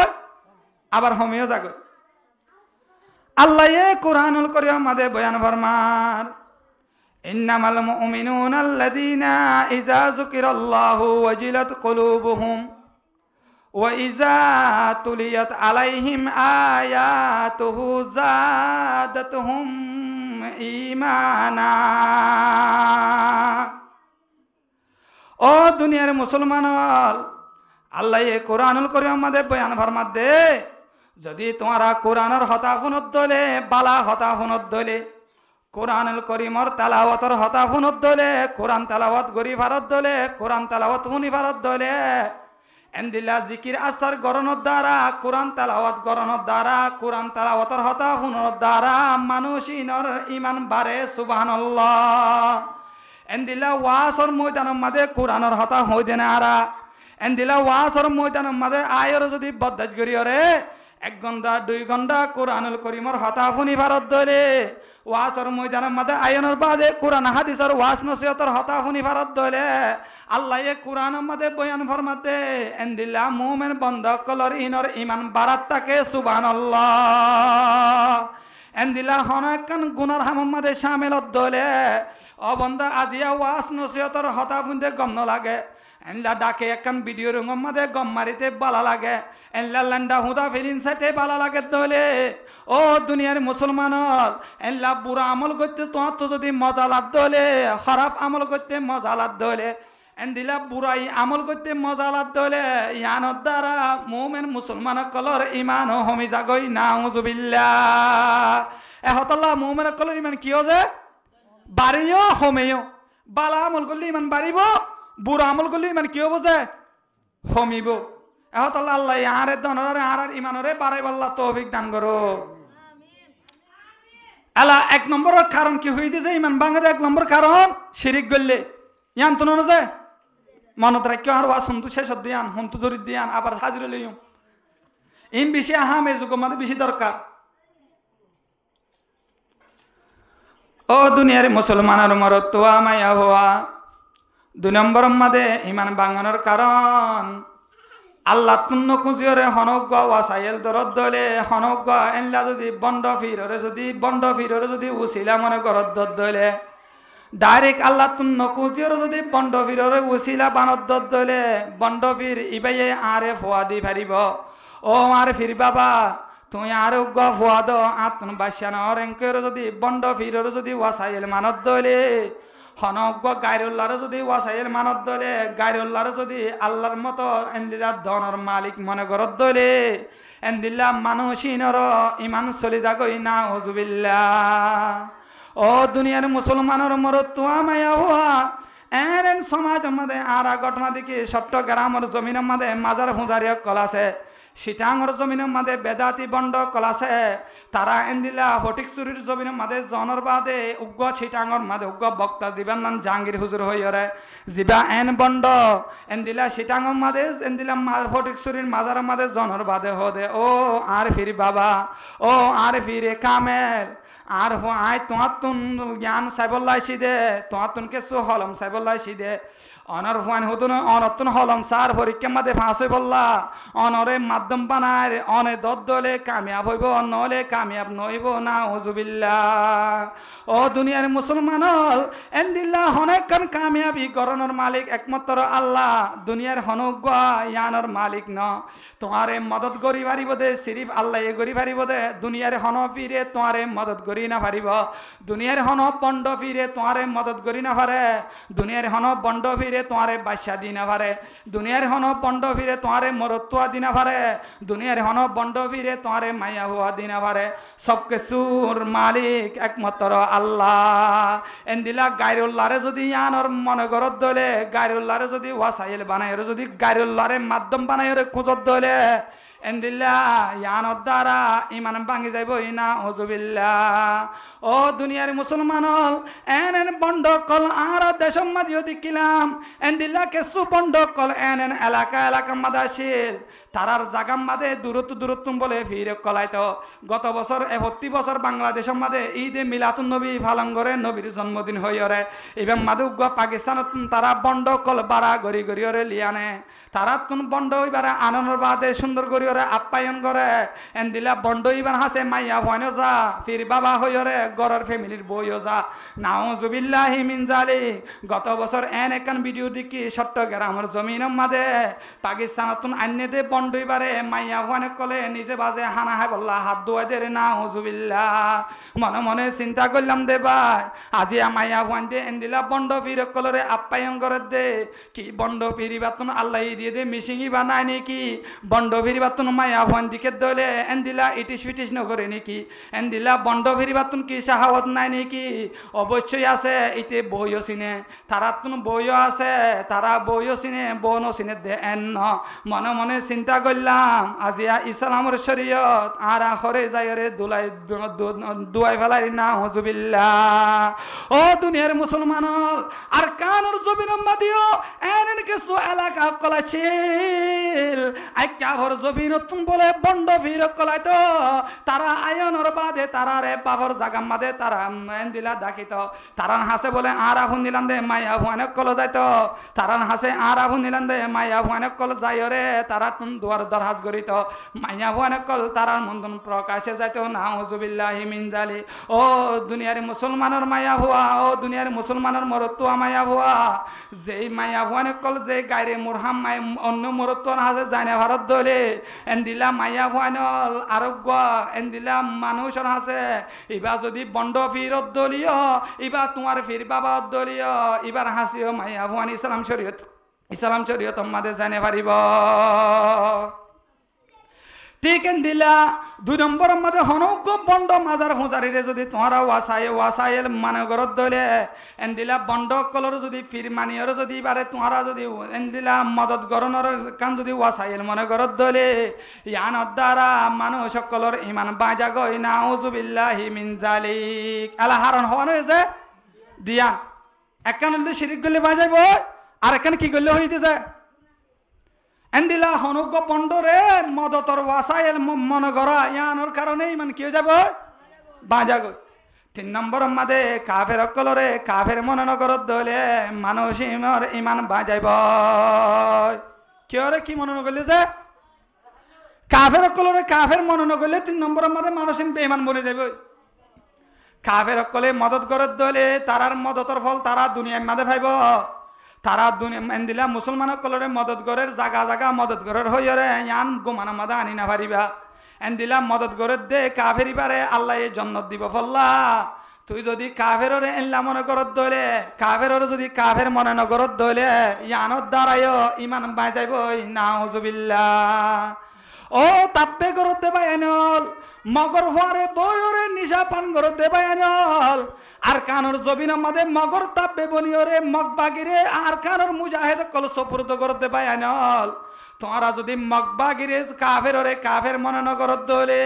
A: আবার হোমিও জাগো। আল্লাহ এ কুরআনুল কারীম মাদে বয়ান ফরমার ইন্নামাল মুমিনুনা আল্লাযীনা ইযা যুকিরাল্লাহু ওয়াজিলাত কুলুবুহুম ওয়া ইযা তুলিয়াত আলাইহিম আয়াতুহু যাদাতুহুম ঈমানা। ও দুনিয়ার মুসলমান আল্লাহ এ কুরআনুল কারীম মাদে বয়ান ফরমাত দে যদি তোমারা কোরআনের হতা শুনত দলে বালা হতা শুনত দলে কোরআনুল কারীমর তেলাওয়াতর হতা শুনত দলে কোরআন তেলাওয়াত গরি ভারত দলে কোরআন তেলাওয়াত শুনি ভারত দলে এন্দিলা জিকির আসার গরণর দ্বারা কোরআন তেলাওয়াত গরণর দ্বারা কোরআন তেলাওয়াতর হতা শুনৰ দ্বারা মানুষিনর ইমান বাড়ে সুবহানাল্লাহ। এন্দিলা ওয়াসর ময়দানের মাঝে কোরআনের হতা হই দেনা আরা এন্দিলা ওয়াসর ময়দানের মাঝে আয়র যদি বদাজ করিয়রে 1 ঘন্টা 2 ঘন্টা কোরআনুল কারীমর হতা শুনি ভারত দলে ওয়াসর ময়দানের মাঝে আয়নের বাদে কোরআন হাদিসের ওয়াস নসিহতর হতা শুনি ভারত দলে আল্লাহ এ কোরআনের মাঝে বয়ান ফরমাতে এন্দিলা মুমিন বান্দা কলর ইনর ইমান বারাত থাকে সুবহানাল্লাহ। এন্দিলা হনকান গুনার হামম মাঝে শামিল দলে ও বান্দা আজিয়া ওয়াস নসিহতর হতা শুনতে গম ন লাগে এনলা ডাকে একখান ভিডিও রঙের মাঝে গম মারিতে বালা লাগে এনলা লান্ডা হুদা ফিলিন চাইতে বালা লাগে দলে ও দুনিয়ার মুসলমান এনলা বুড়া আমল করতে তোমার তো যদি মজা লাগ দলে খারাপ আমল করতে মজা লাগ দলে এন্দিলা বুড়াই আমল করতে মজা লাগ দলে ইয়ানোর দ্বারা মুমিন মুসলমান কলর ইমান হমি জাগই নাউজুবিল্লাহ। এহতাল্লাহ মুমিন কলর ইমান কিও যে বাড়িও হমেও বালা আমল করলে ইমান বাড়িব বুড়া আমল করলে ইমান কি হবো যে হমিব। এহতাল্লাহ আল্লাহ আরে দনরে আর ইমানরে বাড়াই আল্লাহ তৌফিক দান করো। আল্লাহ 1 নম্বরের কারণ কি হই দিছে ইমান ভাঙে 1 নম্বর কারণ শিরিক করলে ইয়ান তো না যে মনত রাখিও আর ওয়া শুনতু শেষ দিয়ান হুনতু ধরি দিয়ান আবার হাজির লইম ইন বেশি আহাম এই যুগ মধ্যে বেশি দরকার। ও দুনিয়ার মুসলমানের মরত তো মায়া হওয়া 2 নম্বর মাদে ইমান বাঙানোর কারণ আল্লাহ তুন্ন খুঁজিয়রে হনজ্ঞ ওয়াসাইল দরদ দলে হনজ্ঞ এনলা যদি বন্ড ফিররে যদি উছিলা মনে করত দলে ডাইরেক্ট আল্লাহ তুন্ন খুঁজিয়রে যদি বন্ড ফিররে উছিলা বানত দলে বন্ড ফির ইবাইয়ে আরে ফোয়া দি ফারিব ও আরে ফির বাবা তুই আর উগ্গ ফোয়া দ আত্ম বাসিয়ানোর এঙ্কের যদি বন্ড ফিররে যদি ওয়াসাইল মানত দলে হনজ্ঞ গায়রুল্লাহর যদি ওয়াসাইল মানত দলে গায়রুল্লাহর যদি আল্লাহর মতো এন্দিলা ধনের মালিক মনে করত দলে এন্দিলা মানুষিনর ইমান চলি যাগই নাউজুবিল্লাহ। ও দুনিয়ার মুসলমানের মরত তোয়া মায়া হওয়া এরেন সমাজের মধ্যে আর ঘটনা দেখি চট্টগ্রামের জমিনের মধ্যে মাজার ফুজারিয়া কল আছে সিটাঙর জমিনের মাঝে বেদাতি বন্ড কলাছে তারা এন্দিলা ফটিকচুরির জমিনের মাঝে জনের বাদে উগ্র সিটাঙর মাঝে উগ্র বক্তা জীবান নাম জাহাঙ্গীর হুজুর হইরে জীবা এন বন্ড এন্দিলা সিটাঙর মাঝে এন্দিলা ফটিকচুরির মাজারের মাঝে জনের বাদে হদে ও আর ফির বাবা ও আর ফিরে কামেল আর আয় তোমার তুন জ্ঞান সাইবল্লাইছি দে তোমার তুন কেসু হলম সাইবল্লাইছি দে অনর হুয়ান হুতুন অনতুন হলম সার পরীক্ষা মাঝে ফাঁসে বললা অনরে মাধ্যম বানায় অনে দদ দলে কামিয়াব হইব নহলে কামিয়াব নইব না হুজুবিল্লাহ ও দুনিয়ার মুসলমান এন্দিল্লা হনেকান কামিয়াবি গরনের মালিক একমাত্র আল্লাহ দুনিয়ার হনক ইয়ানোর মালিক ন তোমারে মদত করি পারিব দে সিরিফ আল্লাহ এ করি পারিব দে দুনিয়ার হন ফিরে তোমারে মদত করি না পারিব দুনিয়ার হন বন্ড ফিরে তোমারে মদত করি না পারে দুনিয়ার হন বন্ড ফিরে তোমারে বাদশা দি না পারে দুনিয়ার হন বন্ড ফিরে তোমারে মরত্তুয়া দি না পারে দুনিয়ার হন বন্ড ফিরে তোমারে মাইয়া হুয়া দি না পারে সব কিছুর মালিক একমাত্র আল্লাহ এন্দিলা গায়রুল্লাহরে যদি ইয়ানোর মনে করত দলে গায়রুল্লাহরে যদি ওয়াসাইল বানায় যদি গায়রুল্লাহরে মাধ্যম বানায় খুঁজত দলে এন্দিল্লা ইয়ানোর দ্বারা ইমান ভাঙি যাইব ইনা হুজুবিল্লাহ ও দুনিয়ার মুসলমান এন বন্ড কল আর দেশম মাদিও দিকিলাম এন্দিল্লা কেসু বন্ড কল এন এলাকা মাদাশিল তারার জাগাম মাদে দূরত্ব বলে ফিরে কলাইতো গত বছর 31 বছর বাংলাদেশের মাদে ঈদে মিলাতুন নবী পালন করে নবীর জন্মদিন হইরে এবং মাদুগ পাকিস্তানত তারা বন্ড কল বাড়া গড়ি গড়িরে লিয়ানে তারা তুন বন্ড হইবারে আনন্দর বাদে সুন্দর গড়িরে আপ্যায়ন করে এন্দিলা বন্ড হইবার হাসে মাইয়া হয়নো যা ফির বাবা হইরে গড়ের ফ্যামিলির বইও যা নাউজুবিল্লাহি মিন জালিক গত বছর একান ভিডিও দেখি চট্টগ্রামের জমিনের মাদে পাকিস্তানত আন্নে দে বন্ড হইবারে মাইয়া হয়নে কলে নিজে বাজে হানা হাই বললা হাত ধোয়া দে রে নাউজুবিল্লাহ মনে মনে চিন্তা করলাম দে ভাই আজি মাইয়া হন দে এন্দিলা বন্ড ফির কলরে আপ্যায়ন করে দে কি বন্ড ফিরিবাতন আল্লাহ দিয়ে দে মিশিঙি বানায় নাকি বন্ড ফিরিবাতন মাইয়া হন দিকে দলে এন্দিলা ইটিস ফিটিস নগরে নাকি এন্দিলা বন্ড ফিরিবাতন কি সাহাবত নাই নাকি অবশ্যই আছে ইতে বইও চিনে তারা তুন বইও আছে তারা বইও চিনে বনও চিনে দে এন মনে মনে চিন্তা করলাম আজিয়া ইসলামের শরীয়ত আর আখরে যাইরে দুয়াই ফেলাই না হুজুবিল্লাহ ও দুনিয়ার মুসলমান আর কানুর জমিন মাদিও এন কিছু এলাকা কলাছিল আইকা ভর জমিন তুম বলে বন্ড ফির কলাইতো তারা আয়নর বাদে তারারে বাবর জাগাম মাদে তারা এন্দিলা ডাকিত তারান হাসে বলে আর আফুন দিলাম দে মাইয়া ভুয়ানে কল যাইতো তারান হাসে আর আফুন দিলাম দে মাইয়া ভুয়ানে কল যাইরে তারা তুম দুয়ার দরহাজ করিত মাইয়া ভুয়ানে কল তারার মন্দন প্রকাশে যাইতো নাউজুবিল্লাহি মিন জালিক ও দুনিয়ার মুসলমানের মাইয়া ভুয়া ও দুনিয়ার মুসলমানের মরত্তুয়া মাইয়া ভুয়া যেই মাইয়া ভুয়ানে কল যে গাইরে মুরহাম মাই অন্য মরত্তুয়ার হাসে জানে ভারত দলে এন্দিলা মাইয়া ভুয়ানল আরোগ্য এন্দিলা মানুষের হাসে এবার যদি বন্ড ফিরত দলীয় এবার তোমার ফির বাবা দলীয় এবার হাসিও মাইয়া ভুয়ান ইসলাম শরীয়ত আমাদের জানে পারিব ঠিক এন্দিলা 2 নম্বর মধ্যে হনক বন্ড মাজার ফুজারিরে যদি তোমরা ওয়াসাইল মানে গরত দলে এন্দিলা বন্ড কলর যদি ফির মানিয়র যদি বারে তোমরা যদি এন্দিলা মদত গরনর কান যদি ওয়াসাইল মনে গরত দলে ইয়ানোর দ্বারা মানুষ সকলর ইমান বাজা গই নাউজুবিল্লাহি মিন জালিক আলা হারন হওয়ানো হয়েছে দিয়া একখান যদি শিরিক করলে বাজাইব আর একখান কি করলে হইতে যায় এন্দিলা হনুক বন্ডরে মদতর ওয়াসাইল মনে করা ইয়ানোর কারণে ইমান কি হয়ে যাব বাজা গই 3 নম্বর মাদে কাফের অকলরে কাফের মনে নগরত দলে মানুষ ইমান বাজাইব কেউরে কি মনে নগরলে যে কাফের অকলরে কাফের মনে নগরলে 3 নম্বর মাদে মানুষ বেঈমান বনে যাবে কাফের অকলে মদত করত দলে তারার মদতর ফল তারা দুনিয়ার মাদে পাইব তারা দুনিয়া এন্দিলা মুসলমান কলরে মদত করের জাগা মদত করের হইরে ইয়ান গুমানা মাদা আনি না পারিবা এন্দিলা মদত করে দে কাফেরি পারে আল্লাহ এই জন্নত দিব ফল্লা তুই যদি কাফেররে এল্লা মনে করত দলে কাফেররে যদি কাফের মনে নগরত দলে ইয়ানোর দ্বারায় ইমান বাঁচাইব নাউজুবিল্লাহ ও তাব্বে করত দেবা এনল মগর হওয়ারে বয়রে নিশা পান করত দেবা এনল আর কানোর জবিন মাদে মগর তাব্বে বনিয়রে মগ বাগিরে আর কানোর মুজাহিদ কল সপুরত করত দেবা এনল তোমরা যদি মগ বাগিরে কাফেররে কাফের মনে নগরত দলে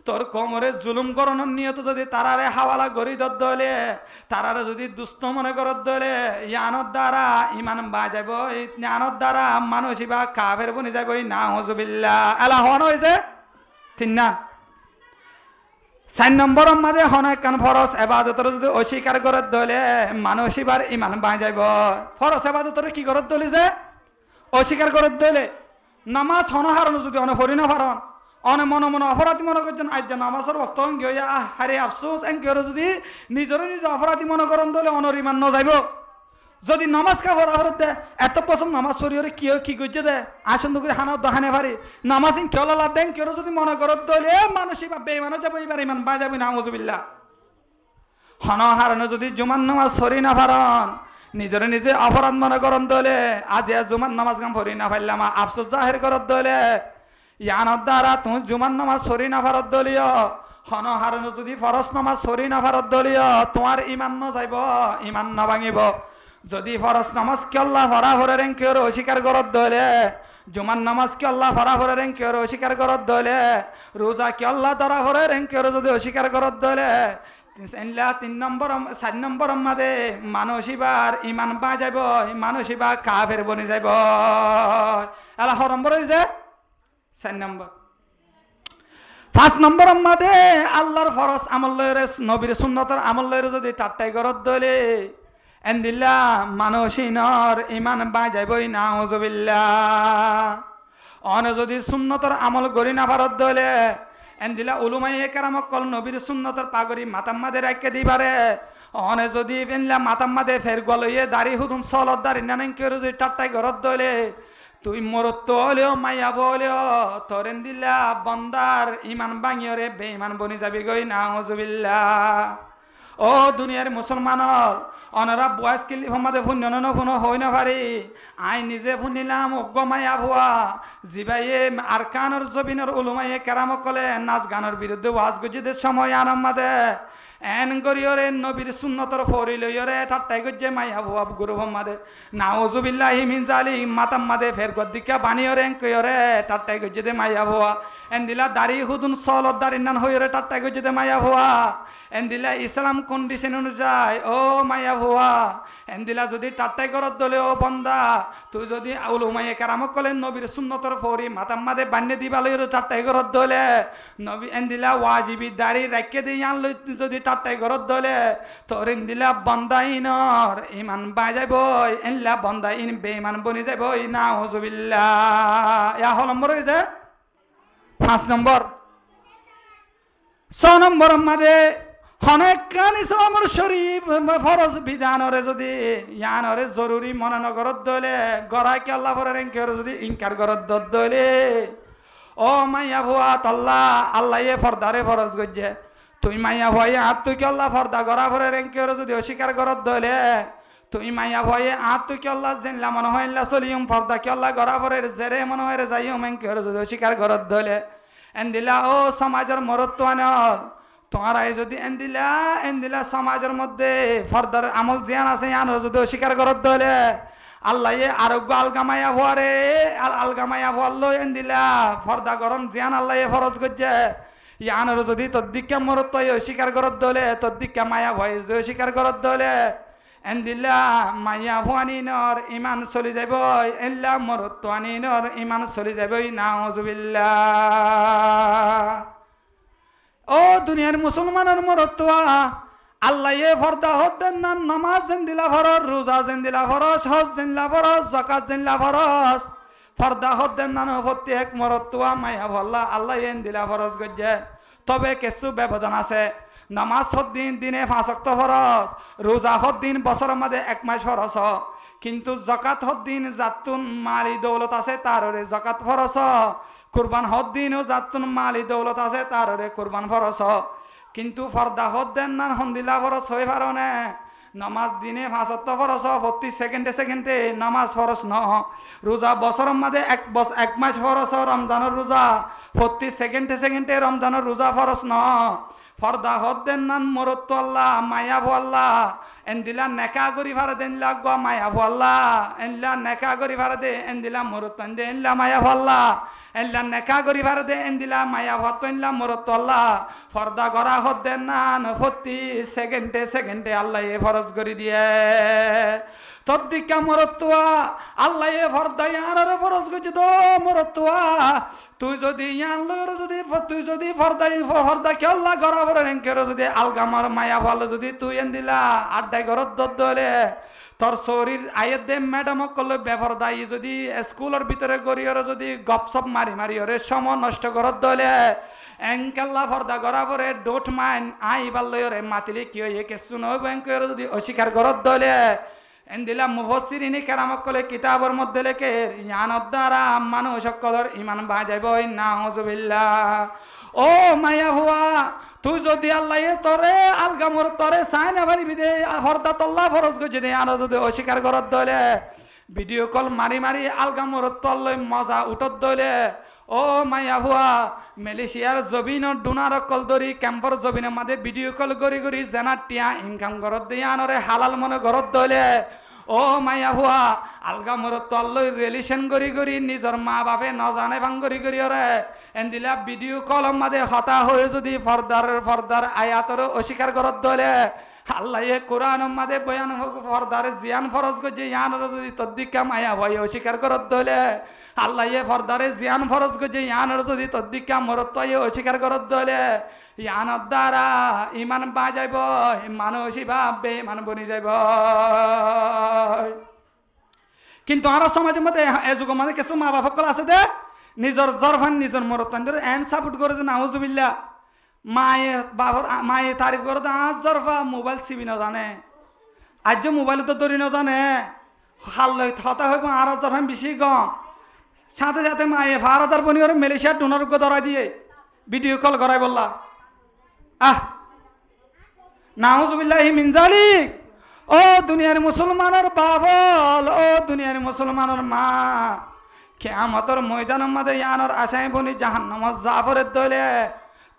A: তোর কোমরে জুলুম করানোর নিয়ত যদি তারারে হাওয়ালা গরি দলে তারারে যদি দুস্থ মনে করত দলে ইয়ানোর দ্বারা ইমান বাজাইব ইয়ানোর দ্বারা মানুষ বা কাফের বনি যাইব নাউজুবিল্লাহ আলা হন হইছে 3 না 4 নম্বর মাঝে হন কান ফরজ ইবাদতর যদি অস্বীকার করত দলে মানুষ এবার ইমান বাজাইব ফরজ ইবাদতর কি করত দলে যে অস্বীকার করত দলে নামাজ হনহারণ যদি অনে হরি না পারন অনে মনে মনে অপরাধী মনে করছেন আজ নামাজের ভক্ত গিয়ে হারে আফসোস এনকে যদি নিজরে নিজে অপরাধী মনে করেন তাহলে অনরিমান ন যাইব যদি নামাজ কা বরাবর দে এত পছন্দ নামাজ শরীরে কি করছে দে আসন্দ করে হানা দহানে পারি নামাজ ইন কেলা লাভ দেন কেউ যদি মনে করত তাহলে মানুষই বা বেইমানও যাবো এবার ইমান বা যাবি না মজুবিল্লা হনহারণে যদি জুমান নামাজ সরি না পারন নিজরে নিজে অপরাধ মনে করেন তাহলে আজ জুমান নামাজ গাম ফরি না পারলাম আফসোস জাহের করত দলে ইয়ানোর দ্বারা তুমি জুমান নামাজ সরি না পারত দলীয় হনহারণে যদি ফরজ নামাজ সরি না পারত দলীয় তোমার ইমান ন যাইব ইমান ন ভাঙিব যদি ফরজ নামাজ কে আল্লাহ ভরা ভরে রেং কেউ অস্বীকার করত দলে জুমান নামাজ কে আল্লাহ ভরা ভরে রেং কেউ অস্বীকার করত দলে রোজা কে আল্লাহ ধরা ভরে রেং কেউ যদি অস্বীকার করত দলে 3 নম্বর 4 নম্বর মাদে মানসিবার ইমান পা যাইব মানসিবা কাফের বনি যাইব এলা হ নম্বর হইছে 4 নম্বর 5 নম্বর মাদে আল্লাহর ফরজ আমল লয়রে নবীর সুন্নতের আমল লয়রে যদি টাট্টাই করত দলে এন্দিল্লা মানসিনর ইমান বা যাইবই নাউজুবিল্লাহ অনে যদি সুন্নতর আমল গরি না ভারত দলে এন্দিলা উলুমাই কেরামক কল নবীর সুন্নতর পাগরি মাতাম্মাদে রাখকে দিবারে অনে যদি এনলা মাতাম্মাদে ফের গলইয়ে দাড়ি হুদুন সলত দাড়ি নানেন কেউ যদি টাট্টাই ঘরত দলে তুই মরত হলেও মাইয়া বলেও তোরেন দিলা বন্দার ইমান ভাঙিয়রে বেঈমান বনি যাবি গই নাউজুবিল্লাহ ও দুনিয়ার মুসলমানর অনরা বয়স কিলি সমাদে শুন্য শুন হই না পারি আই নিজে শুনিলাম অজ্ঞমাইয়া ভুয়া জিবাইয়ে আর কানর জবিনের উলুমাইয়ে কেরামক কলে নাচ গানের বিরুদ্ধে ওয়াজ গজিদের সময় আনম্মাদে এন করিয়রে নবীর সুন্নতর ফরি লইয়রে ঠাট্টাই গজ্জে মাইয়া ভুয়া গুরু সম্মাদে নাউজুবিল্লাহি মিন জালিম মাতাম্মাদে ফের গদ্দিকা বানিয়রে এনকয়রে ঠাট্টাই গজ্জে দে মাইয়া ভুয়া এন দিলা দাড়ি হুদুন সলত দাড়ি নান হইরে ঠাট্টাই গজ্জে দে মাইয়া ভুয়া এন দিলা ইসলাম কন্ডিশন অনুযায়ী ও মাইয়া ভুয়া এন দিলা যদি টাট্টাই করত দলে ও বন্দা তুই যদি উলুমাইয়ে কেরামক কলে নবীর সুন্নতর ফরি মাতাম্মাদে বান্নে দিবা লইরে টাট্টাই করত দলে নবী এন দিলা ওয়াজিবি দাড়ি রাখকে দিয়ে আন লই যদি টাট্টাই করত দলে তোর এন দিলা বন্দাইনর ইমান বাজাইব এনলা বন্দাইন বেঈমান বনি যাইব নাউজুবিল্লাহ ইয়া হল নম্বর হইছে 5 নম্বর 6 নম্বর মাঝে অনেকখান ইসলামর শরীফ ফরজ বিধানরে যদি ইয়ানরে জরুরি মনে নগরত দলে গড়াইকে আল্লাহ ফরের এনকের যদি ইনকার করত দলে ও মাইয়া ভুয়া তাল্লাহ আল্লাহ এ ফরদারে ফরজ গজ্জে তুই মাইয়া ভয়ে আর তুই কি আল্লাহ ফরদা গড়া ফরের এনকের যদি অস্বীকার করত দলে তুই মাইয়া ভয়ে আর তুই কি আল্লাহ জেনলা মনে হয় চলিম ফরদা কি আল্লাহ গড়া ফরের জেরে মনে হয় যাইম এনকের যদি অস্বীকার করত দলে এন দিলা ও সমাজের মরত্ব আনল তোমার যদি এন্দিলা সমাজের মধ্যে ফর্দার আমল জিয়ান আছে ইয়ান যদি অস্বীকার করত দলে আল্লাহ আরোগ্য আলগামাইয়া হওয়ারে আলগামাইয়া হওয়ার এন্দিলা ফর্দা গরম জিয়ান আল্লাহ ফরজ করছে ইয়ানোর যদি তদ্দিকা মরত অস্বীকার করত দলে তদ্দিকা মায়া ভয় যদি অস্বীকার করত দলে এন্দিলা মাইয়া ভুয়ানিনর ইমান চলি যাব এল্লা মরত আনিনর ইমান চলি যাবই নাউজুবিল্লাহ ও দুনিয়ার মুসলমানের মরত্বা আল্লাহ এ ফরদা হদ্দেন না নামাজ জেন্দিলা ফরজ রোজা জেন্দিলা ফরজ হজ জেন্দিলা ফরজ যাকাত জেন্দিলা ফরজ ফরদা হদ্দেন না প্রত্যেক মরত্বা মায়া ভল্লা আল্লাহ এন দিলা ফরজ গজ্জে তবে কিছু ব্যবধান আছে নামাজ হদ্দিন দিনে 5 ওয়াক্ত ফরজ রোজা হদ্দিন বছরের মধ্যে 1 মাস ফরজ কিন্তু যাকাত হদ্দিন জাতুন মালি দৌলত আছে তাররে যাকাত ফরজ কুরবান হদ্দিনও জাতুন মালি দৌলত আছে তাররে কুরবান ফরজ কিন্তু ফরদা হদ্দেন না হন্দিলা ফরজ হয়ে পারনে নামাজ দিনে 5 ওয়াক্ত ফরজ প্রতি সেকেন্ডে নামাজ ফরজ ন রোজা বছরের মধ্যে 1 মাস ফরজ রমজানের রোজা প্রতি সেকেন্ডে রমজানের রোজা ফরজ ন ফরদা হদ্দেন নান মরত্ব আল্লাহ মায়া ভো আল্লাহ এন্দিলা নেকা করি ভাড়া দেন লাগ মায়া ভো আল্লাহ এনলা নেকা করি ভাড়া দে এন্দিলা মরত্ব দে এনলা মায়া ভো আল্লাহ এনলা নেকা করি ভাড়া দে এন্দিলা মায়া ভো তো এনলা মরত্ব আল্লাহ ফরদা করা হদ্দেন নান প্রতি সেকেন্ডে আল্লাহ এ ফরজ করে দিয়ে তদ্দিকা মরতুয়া আল্লাহ এ ফরদা ইয়ানরে ফরজ কইছে তো মরতুয়া তুই যদি ইয়ান লইর যদি তুই যদি ফরদা কে আল্লাহ গরা বরে রেঙ্কের যদি আলগামার মায়া ভালো যদি তুই এন দিলা আড্ডাই ঘরত দলে তোর শরীর আয়ের দে ম্যাডাম করলে বেফরদাই যদি স্কুলের ভিতরে গড়িয়রে যদি গপসপ মারি মারি ওরে সময় নষ্ট করত দলে এঙ্কাল্লা ফর্দা গড়া পরে ডোট মাইন আই বাল্লয়রে মাতিলে কি হয়ে কেসু নয় ব্যাংকের যদি অস্বীকার করত দলে এন্দিলা মুফসসিরিনে কেরামক কলে কিতাবের মধ্যে লেখে ইয়ানত দ্বারা মানুষ সকলের ইমান বাজাইব নাউজুবিল্লাহ ও মায়া হুয়া তুই যদি আল্লাহ তরে আলগামর তরে চাই না পারিবি দে ফর্দা তল্লা ফরজ গো যদি আর যদি অস্বীকার করত দলে ভিডিও কল মারি মারি আলগামর তল্লই মজা উঠত দলে ও মায়া হুয়া মালয়েশিয়ার জবিনৰ ডোনার কল ধরি ক্যাম্পর জবিনের মাঝে ভিডিও কল গড়ি গড়ি জেনার টিয়া ইনকাম করত দিয়ে আনরে হালাল মনে করত দলে ও মায়া হুয়া আলগামর তল্লই রিলেশন গড়ি গড়ি নিজের মা বাপে নজানে ভাঙ গড়ি গড়ি ওরে এন্দিলা ভিডিও কল মাঝে হতা হয়ে যদি ফর্দার আয়াতর অস্বীকার করত দলে আল্লাহ কোরআন মাঝে বয়ান ফর্দার জিয়ান ফরজ করছে ইয়ানর যদি তদ্দিকা মায়া ভয় অস্বীকার করত দলে আল্লাহ ফর্দারে জিয়ান ফরজ করছে ইয়ানর যদি তদ্দিকা মরত অস্বীকার করত দলে ইয়ানত দ্বারা ইমান বাজাইব মানুষই ভাববে ইমান বনি যাইব কিন্তু আর সমাজের মধ্যে এযুগ মানে কিছু মা বাপ সকল আছে দে নিজের জরফান নিজের মরত এন সাপোর্ট করে যে নাউজুবিল্লাহ মায়ে তারিফ করে আজ জরফা মোবাইল চিবি নজানে আজ মোবাইল তো ধরি নজানে হাল হতা হইব আর জরফান বেশি কম সাথে সাথে মায়ে ভারতার বনি করে মালয়েশিয়ার ডোনারকে ধরাই দিয়ে ভিডিও কল করাই বললা নাউজুবিল্লাহি মিন যালিক ও দুনিয়ার মুসলমানের বাবল ও দুনিয়ার মুসলমানের মা কিয়ামতের ময়দানের মধ্যে ইয়ানোর আশায় বনি জাহান্নামত জাফরের দলে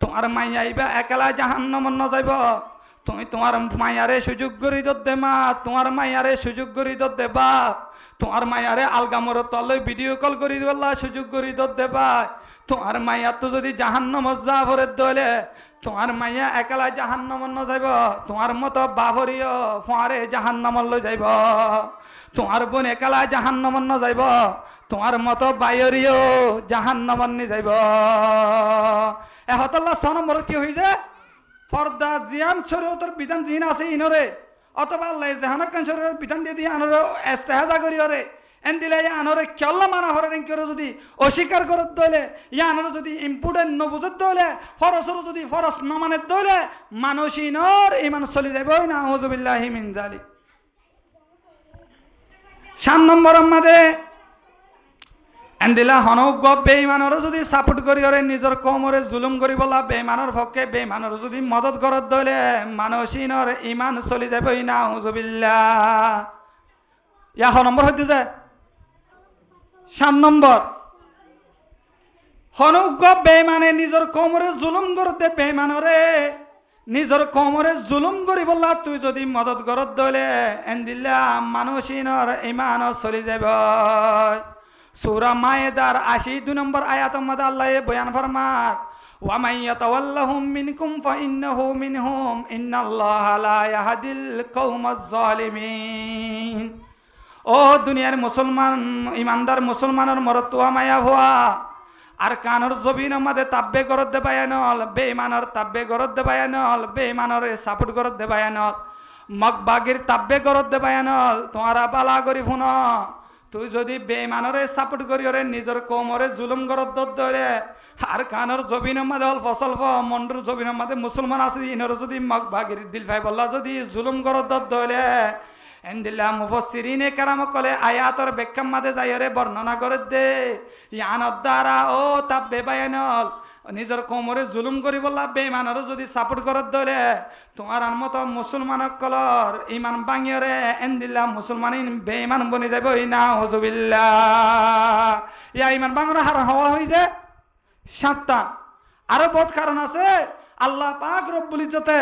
A: তোমার মাইয়া আইবা একলা জাহান্নামত ন যাইব তুমি তোমার মায়ারে সুযোগ করি দে মা তোমার মায়ারে সুযোগ করি দেবা তোমার মায়ারে আলগামর তলে ভিডিও কল করি দল্লা সুযোগ করি দেবা তোমার মাইয়া তো যদি জাহান্নামত জাফরের দলে তোমার মাইয়া একলা জাহান্নামত ন যাইব তোমার মতো বাভরিও ফোয়ারে জাহান্নামত লৈ যাইব তোমার বোন একলা জাহান্নামত ন যাইব তোমার মতো বাইরিও জাহান্নামত নি যাইব এহতল্লা ছ নম্বর কি হয়েছে ফর্দা জিয়ান শরীয়তের বিধান জিন আছে ইনরে অথবা আল্লাহ জাহানা কান শরীয়তের বিধান দিয়ে দিয়ে আনরে ইস্তেহাজা করি ওরে এন দিলে আনরে কেল্লা মানা হরে করে যদি অস্বীকার করত দলে আনরে যদি ইম্পর্টেন্ট নবুজত দলে ফরসর যদি ফরস ন মানে দলে মানুষ ইনর ইমান চলি যাব না আউযুবিল্লাহি মিন যালিক 7 নম্বরের মধ্যে এন্দিলা হনৌগ বেঈমানর যদি সাপোর্ট করি ওরে নিজের কমরে জুলুম করি বলা বেঈমানর পক্ষে বেঈমানর যদি মদত করত দলে মানুষিনর ইমান চলি যাব না আউযুবিল্লাহ ইয়া নম্বর হইতে যায় 7 নম্বর হনৌগ বেঈমানে নিজের কমরে জুলুম করতে বেঈমানরে নিজের কমরে জুলুম করি বললা তুই যদি মদত করত দলে এন্দিলা মানুষিনর ইমান চলি যাব সূরা মায়েদার 82 নম্বর আয়াতের মধ্যে আল্লাহ বয়ান ফরমার ওয়া মান ইয়াতাওয়াল্লাহুম মিনকুম ফাইন্নাহু মিনহুম ইন্নাল্লাহা লা ইয়াহদিল কওমাজ জালিমিন ও দুনিয়ার মুসলমান ইমানদার মুসলমানের মরতুয়া মায়া হওয়া আর কানর জবিনের মধ্যে তাব্বে করত দে বায়ানল বেঈমানর তাব্বে করত দে বায়ানল বেঈমানর সাপোর্ট করত দে বায়ানল মগবাগির তাব্বে করত দে বায়ানল তোমারা বালা করি ফুন তুই যদি বেঈমানরে সাপোর্ট করি ওরে নিজের কোমরে জুলুম করত ধরে আর কানর জবিনের মধ্যে অল্প স্বল্প মন্ডুর জবিনের মধ্যে মুসলমান আছে ইনর যদি মগবাগির দিল ভাই বললা যদি জুলুম করত ধরে এন্দিল্লা মুফসসিরিনে কেরাম কলে আয়াতর ব্যাখ্যার মাঝে যাইরে বর্ণনা করে দে ইয়ানত দ্বারা ও তাব্বে বায়ানল নিজের কোমরে জুলুম করি বললা বেঈমানর যদি সাপোর্ট করত দলে তোমার মতো মুসলমান কলর ইমান বাঙিয়রে এন্দিল্লা মুসলমান বেঈমান বনি যাব না হুজুবিল্লাহ ইয়া ইমান বাঙর হার হওয়া হইছে 7টা আরো বহুত কারণ আছে আল্লাহ পাক রব্বুল ইজ্জতে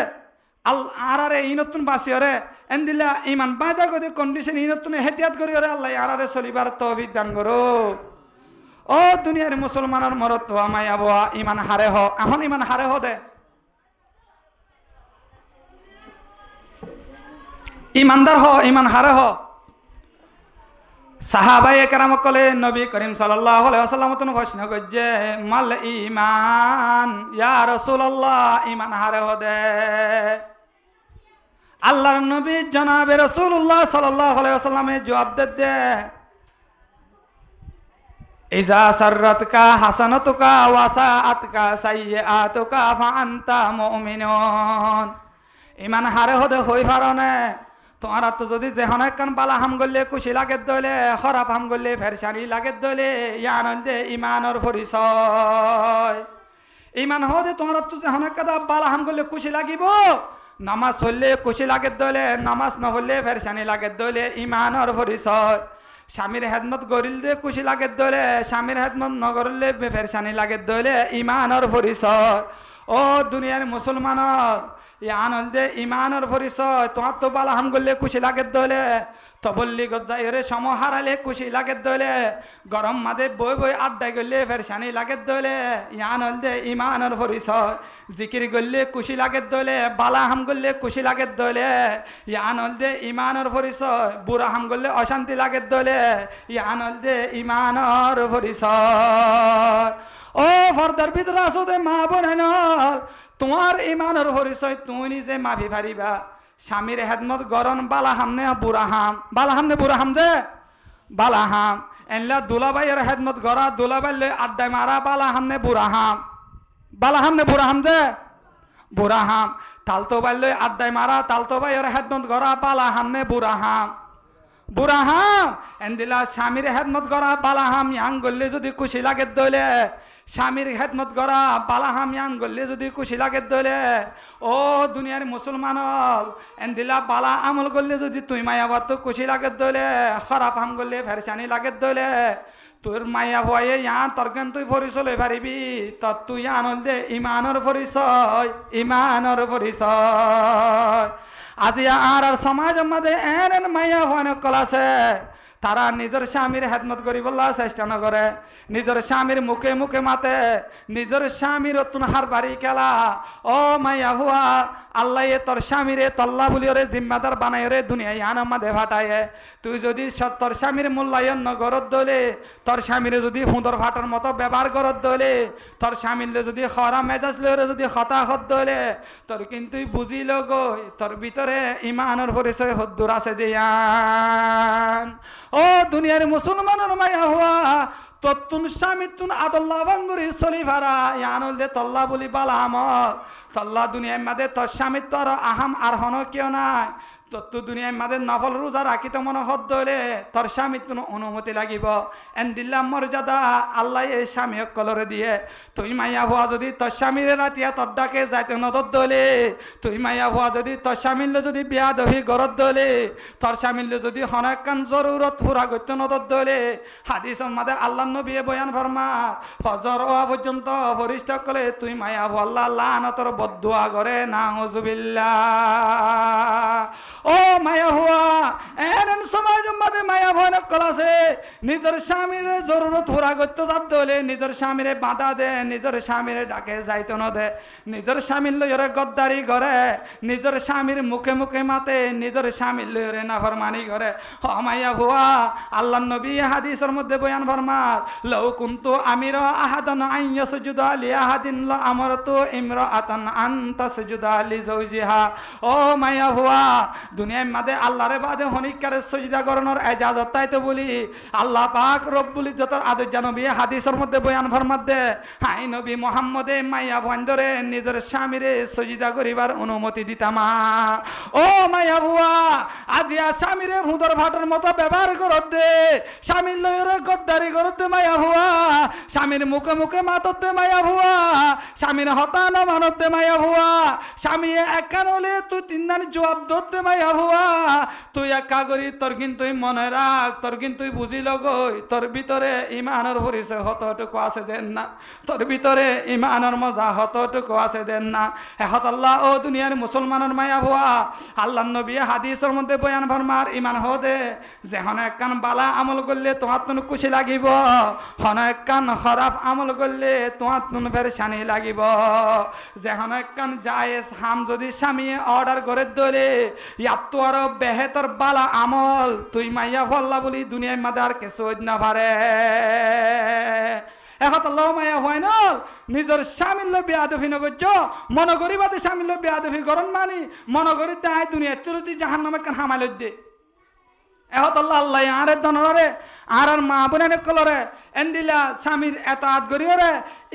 A: আরারে ইনতুন বাসিয়রে এন্দিল্লা ইমান বাজা গদি কন্ডিশন ইনতুন হেতিয়াত করি ওরে আল্লাহ আরারে চলিবার তৌফিক দান করো ও দুনিয়ার মুসলমানের মরত আমায় আবহাওয়া ইমান হারে হ এখন ইমান হারে হ দে ইমানদার হ ইমান হারে হ সাহাবায়ে কেরাম কলে নবী করিম সাল্লাল্লাহু আলাইহি ওয়াসাল্লাম তন প্রশ্ন করছে মাল ঈমান ইয়া রাসূলুল্লাহ ঈমান হারে হদে আল্লাহর নবী জনাবে রাসূলুল্লাহ সাল্লাল্লাহু আলাইহি ওয়াসাল্লামে জবাব দে ইজা সাররাতকা হাসানাতুকা ওয়া সাআতকা সাইয়্যাতুকা ফাআনতা মুমিনুন ঈমান হারে হদে হই পারনে তোমার তো যদি যেহন একখান বালা হাম গলে খুশি লাগে দলে খারাপ হাম গলে ফেরসানি লাগে দলে ইয়ান দে ঈমানের পরিচয় ঈমান হদে তোমার তো যেহন একখান বালা হাম গলে খুশি লাগিব নামাজ হলে খুশি লাগে দলে নামাজ না হলে ফেরসানি লাগে দলে ঈমানের পরিচয় স্বামীর হেদমত গরিলে খুশি লাগে দলে স্বামীর হেদমত নগরলে ফেরসানি লাগে দলে ঈমানের পরিচয় ও দুনিয়ার মুসলমানর ইয়ান দে ঈমানের পরিচয় তোমার তো বালা হাম গলে খুশি লাগে দলে তবল্লি গজাইরে সম হারালে খুশি লাগে দলে গরম মাদে বই বই আড্ডাই গলে ফেরসানি লাগে দলে ইয়ান দে ঈমানের পরিচয় জিকির গলে খুশি লাগে দলে বালা হাম গলে খুশি লাগে দলে ইয়ান দে ঈমানের পরিচয় বুড়া হাম গলে অশান্তি লাগে দলে ইয়ান দে ঈমানের পরিচয় ও ফর্দার ভিতরে আসো দে মা বোন তোমার ঈমানের পরিচয় তুমি নিজে মাফি পারিবা স্বামীর হেদমত গরন বালা হামনে বুড়া হাম বালা হামনে বুড়া হাম দে বালা হাম এনলা দুলাবাইয়ের হেদমত গড়া দুলাবাই লই আড্ডায় মারা বালা হামনে বুড়া হাম বালা হামনে বুড়া হাম দে বুড়া হাম তালতো বাই লই আড্ডায় মারা তালতো বাইয়ের হেদমত গড়া বালা হামনে বুড়া হাম বুড়া হাম এন্দিলা স্বামীর হেদমত গড়া বালা হাম ইয়াং গল্লে যদি খুশি লাগে দলে স্বামীর হেদমত গড়া বালা হাম ইয়াং গল্লে যদি খুশি লাগে দলে ও দুনিয়ার মুসলমান এন্দিলা বালা আমল করলে যদি তুই মায়াবার তো খুশি লাগে দলে খারাপ হাম করলে ফেরসানি লাগে দলে তোর মায়া ভয়ে ইয়ান তর্কেন তুই পরিচয় লই পারিবি তর তুই আনল দে ঈমানের পরিচয় ঈমানের পরিচয় আজি আর সমাজের মধ্যে এন মায়া ভয় কল আছে তারা নিজের স্বামীর হেদমত করিবলা চেষ্টা নকরে নিজের স্বামীর মুখে মুখে মাতে নিজের স্বামীর তুন হার বাড়ি খেলা ও মাইয়া হুয়া আল্লাহ তোর স্বামীরে তল্লা বলি ওরে জিম্মাদার বানাই রে দুনিয়ায় আনার মাঝে ফাটায় তুই যদি তোর স্বামীর মূল্যায়ন নগরত দলে তোর স্বামীরে যদি হুঁদর ফাটার মতো ব্যবহার করত দলে তোর স্বামীরে যদি খরা মেজাজ লরে যদি হতাহত দলে তোর কিন্তু বুঝিল গো তোর ভিতরে ঈমানের পরিচয় হদ্দুর আছে দিয়ান ও দুনিয়ার মুসলমানের মায়া হওয়া তত্তুন স্বামী তুন আদল্লা বাঙ্গুরি চলি ভাড়া ইয়ানুল দে তল্লা বলি বালা আমল তল্লা দুনিয়ার মাঝে তোর স্বামী তোর আহাম আর হন কেউ নাই তত্তু দুনিয়ার মাঝে নফল রোজা রাখি তো মনে হদ দলে তোর স্বামী তুন অনুমতি লাগিব এন দিল্লাম মর্যাদা আল্লাহ এই স্বামী কলরে দিয়ে তুই মাইয়া হওয়া যদি তোর স্বামীরে রাতিয়া তোর ডাকে যাইতে নদর দলে তুই মাইয়া হওয়া যদি তোর স্বামীলে যদি বিয়া দহি গরত দলে তোর স্বামীলে যদি হনাকান জরুরত পুরা করতে নদর দলে হাদিসের মাঝে আল্লাহ নবী বয়ান ফরমা ফজর হওয়া পর্যন্ত ফরিস্তা কলে তুই মাইয়া হওয়া আল্লাহ লানতর বদদুয়া করে নাউজুবিল্লাহ ও মায়া হুয়া এন সমাজের মাঝে মায়া ভয় কল আছে নিজের স্বামীর জরুরত পুরা করতে যাত দলে নিজের স্বামীরে বাধা দে নিজের স্বামীরে ডাকে যাইতে ন দে নিজের স্বামীর লইরে গদ্দারি করে নিজের স্বামীর মুখে মুখে মাতে নিজের স্বামীর লইরে নাফরমানি করে ও মায়া হুয়া আল্লাহ নবী হাদিসের মধ্যে বয়ান ফরমার লাউ কুনতু আমির আহাদান আন ইয়াসজুদা লি আহাদিন লা আমারতু ইমরাআতান আন তাসজুদা লি যাওজিহা ও মায়া হুয়া দুনিয়ার মাঝে আল্লাহরে বাদে হনিকারে সজদা করানোর ইজাজত তাইতে বলি আল্লাহ পাক রব্বুল ইজ্জতের আদর্শ নবী হাদিসের মধ্যে বয়ান ফরমাত দে হাই নবী মুহাম্মদে মাইয়া বন্দরে নিজের স্বামীরে সজদা করিবার অনুমতি দিতামা ও মাইয়া বুয়া আজিয়া স্বামীরে হুদর ফাটার মতো ব্যবহার করত দে স্বামীর লয়রে গদ্দারি করত দে মাইয়া বুয়া স্বামীর মুখে মুখে মাতত দে মাইয়া বুয়া স্বামীর হতানো মানত দে মাইয়া বুয়া স্বামী একখান হলে তুই তিনদান জবাব দত মাইয়া হুয়া তুই একা করি তোর কিন্তু মনে রাখ তোর কিন্তু বুঝিল গই তোর ভিতরে ঈমানের পরিচয় হতটুকু আছে দেন না তোর ভিতরে ঈমানের মজা হতটুকু আছে দেন না এহত আল্লাহ ও দুনিয়ার মুসলমানের মায়া হুয়া আল্লাহ নবী হাদিসের মধ্যে বয়ান ফরমার ঈমান হদে যে হন একখান বালা আমল করলে তোমার তুন খুশি লাগিব হন একখান খারাপ আমল করলে তোমার তুন পেরেশানি লাগিব যে হন একখান জায়েজ হাম যদি স্বামী অর্ডার করে দলে ইয়াতো আরো বেহেতর বালা আমল তুই মাইয়া ফল্লা বলি দুনিয়ার মাদার কিছু না পারে এখন আল্লাহ মাইয়া হয় না নিজের স্বামীর বেয়াদফি নগর্য মনগরি বাদে স্বামীর বেয়াদফি করন মানি মনগরি তাই দুনিয়া তুই জাহান নামে কেন হামাল দে এখন আল্লাহ আল্লাহ আরে দনরে আর মা বোনের কলরে এন্দিলা স্বামীর এত আত গরিয়রে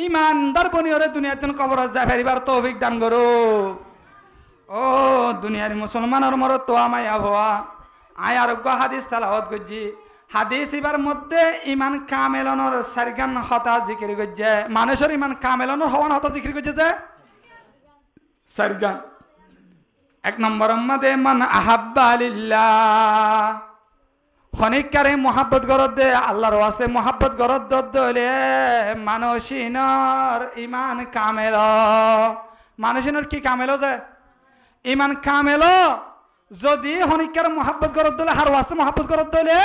A: ইমানদার বনিয়রে দুনিয়াতে কবর যা ফেরিবার তৌফিক দান করো ও দুনিয়ার মুসলমানের মরত তো আমায় আবহাওয়া আয় আরোগ্য হাদিস তালাওয়াত করছি হাদিস এবার মধ্যে ইমান কামেলনের সারগান হতা জিকির করছে মানুষের ইমান কামেলনের হওয়ান হতা জিকির করছে যে সারগান এক নম্বর মধ্যে মান আহাব্বা লিল্লাহ খনিকারে মোহাব্বত গরত দে আল্লাহর ওয়াস্তে মোহাব্বত গরত দলে মানুষিনর ইমান কামেল মানুষিনর কি কামেল যে ইমান কামেল যদি খনিকার মোহাব্বত গরত দলে হার ওয়াস্তে মোহাব্বত গরত দলে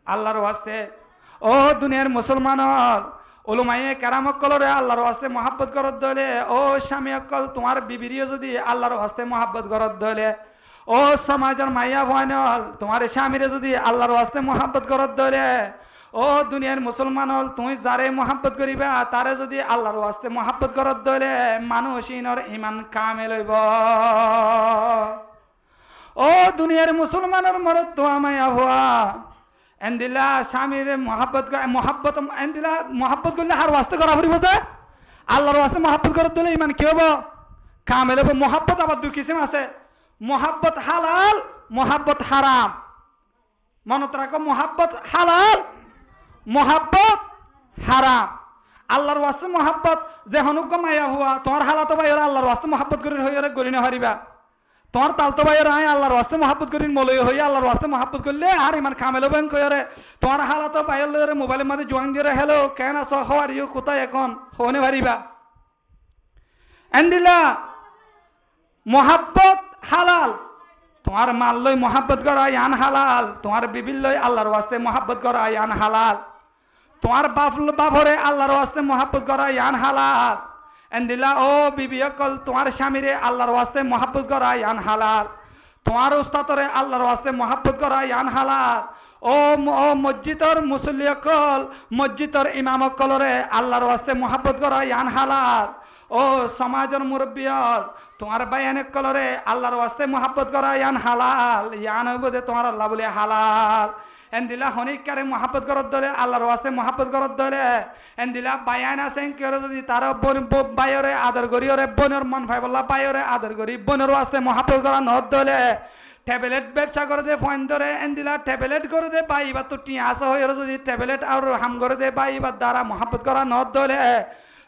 A: আল্লাহর ওয়াস্তে ও দুনিয়ার মুসলমানর ওলুমাইয়ে কেরামকলরে আল্লাহর ওয়াস্তে মোহাব্বত গরত দলে ও স্বামী অকল তোমার বিবিরিও যদি আল্লাহর ওয়াস্তে মোহাব্বত গরত দলে ও সমাজের মাইয়া ভয়নল তোমার স্বামীরে যদি আল্লাহর ওয়াস্তে মোহাব্বত করত ধরে ও দুনিয়ার মুসলমান হল তুমি যারে মোহাব্বত করিবা তারে যদি আল্লাহর ওয়াস্তে মোহাব্বত করত ধরে মানুষিনর ইমান কামেল হইব ও দুনিয়ার মুসলমানের মরত তো মাইয়া ভুয়া এন্দিলা স্বামীরে মোহাব্বত এন্দিলা মোহাব্বত করলে হার ওয়াস্তে করা ফুরিব যে আল্লাহর ওয়াস্তে মোহাব্বত করত দিলে ইমান কি হব কামেল হব মোহাব্বত আবার দুই কিসিম আছে মোহাব্বত হালাল মোহাব্বত হারাম মনত রাখো মোহাব্বত হালাল মোহাব্বত হারাম আল্লাহর ওয়াস্তে মোহাব্বত যে হনুক মাইয়া হুয়া তোমার হালাতো ভাইয়েরা আল্লাহর ওয়াস্তে মোহাব্বত করি হইয়ারে গরি না হারিবা তোমার তালতো ভাইয়েরা আল্লাহর ওয়াস্তে মোহাব্বত করি মলই হইয়া আল্লাহর ওয়াস্তে মোহাব্বত করলে আর ইমান খামেলো ব্যাংক হইয়ারে তোমার হালাতো ভাইয়ের লইয়ারে মোবাইলের মধ্যে জয়েন দিয়ে হ্যালো কেন আছো হওয়ার ইউ কোথায় এখন হনে হারিবা এন্দিলা মোহাব্বত হালাল তোমার মাল লই মোহাব্বত করা ইয়ান হালাল তোমার বিবির লই আল্লাহর ওয়াস্তে মোহাব্বত করা ইয়ান হালাল তোমার বাপরে আল্লাহর ওয়াস্তে মোহাব্বত করা ইয়ান হালাল এন্দিলা ও বিবি অকল তোমার স্বামীরে আল্লাহর ওয়াস্তে মোহাব্বত করা ইয়ান হালাল তোমার উস্তাদরে আল্লাহর ওয়াস্তে মোহাব্বত করা ইয়ান হালাল ও মসজিদর মুসল্লি অকল মসজিদর ইমাম অকলরে আল্লাহর ওয়াস্তে মোহাব্বত করা ইয়ান হালাল ও সমাজের মুরব্বিয়ল তোমার বায়ানে কলরে আল্লাহর ওয়াস্তে মোহাব্বত করা ইয়ান হালাল ইয়ান হইব যে তোমার আল্লাহ বলে হালাল এন্দিলা হনিকারে মোহাব্বত করত দলে আল্লাহর ওয়াস্তে মোহাব্বত করত দলে এন্দিলা বায়ান আছেন কেউ যদি তার বাইরে আদর করি ওরে বোনের মন ভাই বললা বাইরে আদর করি বোনের ওয়াস্তে মোহাব্বত করা নত দলে ট্যাবলেট ব্যবসা করে দে ফোন ধরে এন্দিলা ট্যাবলেট করে দে বাই বা তো টিয়া আসা হয়ে যদি ট্যাবলেট আর হাম করে দে বাই বা দ্বারা মোহাব্বত করা নত দলে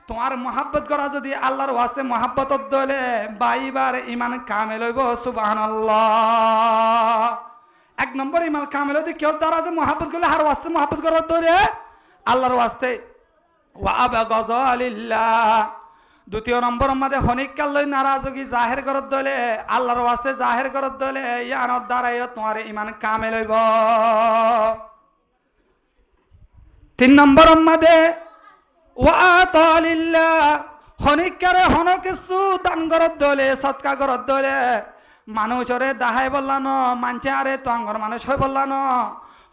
A: তোমার মোহাব্বত করা যদি আল্লাহর ওয়াস্তে মোহাব্বত দলে বাইবার ইমান কামেল হইব সুবহানাল্লাহ এক নম্বর ইমান কামেল হইতে কেউ দ্বারা যে মোহাব্বত করলে হার ওয়াস্তে মোহাব্বত করার দলে আল্লাহর ওয়াস্তে ওয়া আবাগালিল্লাহ দ্বিতীয় নম্বর মধ্যে হনিকাল লই নারাজগি জাহের করত দলে আল্লাহর ওয়াস্তে জাহের করত দলে ইয়ানোর দ্বারাই তোমার ইমান কামেল হইব তিন নম্বর মধ্যে হনিকারে হনকিছু দান করত দলে সৎকা করত দলে মানুষরে দাহাই বললান মানছে আরে তো আঙ্গর মানুষ হয়ে বললান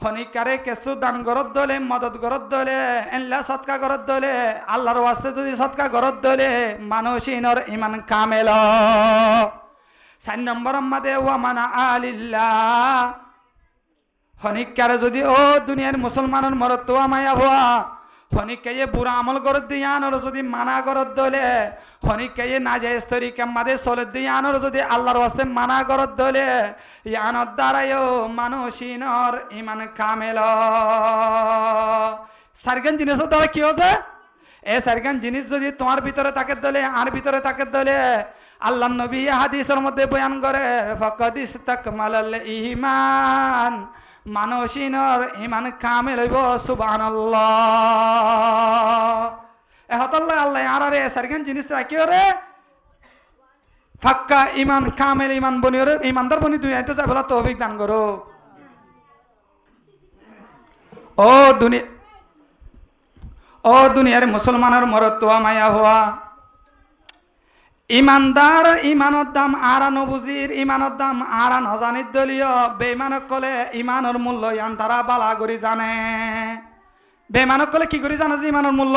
A: হনিকারে কিছু দান করত দলে মদত করত দলে এনলা সৎকা করত দলে আল্লাহর ওয়াস্তে যদি সৎকা করত দলে মানুষিনর ইমান কামেল 4 নম্বর মধ্যে ওয়ামানা আলিল্লাহ হনিকারে যদি ও দুনিয়ার মুসলমানের মরত তো আমায় হওয়া হনিকে বুড়া আমল করত দিয়ানোর যদি মানা করত দলে হনিকে নাজায়েজ তরিকা মাদে চলত দিয়ানোর যদি আল্লাহর ওয়াস্তে মানা করত দলে ইয়ানোর দ্বারাইও মানুষিনর ইমান কামেল সারগান জিনিসের দ্বারা কি হচ্ছে এই সারগান জিনিস যদি তোমার ভিতরে থাকে দলে আর ভিতরে থাকে দলে আল্লাহ নবী হাদিসের মধ্যে বয়ান করে ফাকাদ ইসতাকমালাল ঈমান মানুষিনর ইমান কামেল হইব সুবহানাল্লাহ এহতাল্লাহ আল্লাহ আরারে সারগান জিনিস রাখিও রে ফাক্কা ইমান কামেল ইমান বনিও রে ইমানদার বনি দুনিয়াতে যাবে বলা তৌফিক দান করো ও দুনিয়ার মুসলমানের মরত তো মায়া হওয়া ইমানদার ইমানের দাম আরা নবুজির ইমানের দাম আরা নজানির দলীয় বেইমানক কলে ইমানের মূল্য ইয়ান তারা বালা করি জানে বেইমানক কলে কি করি জানে যে ইমানের মূল্য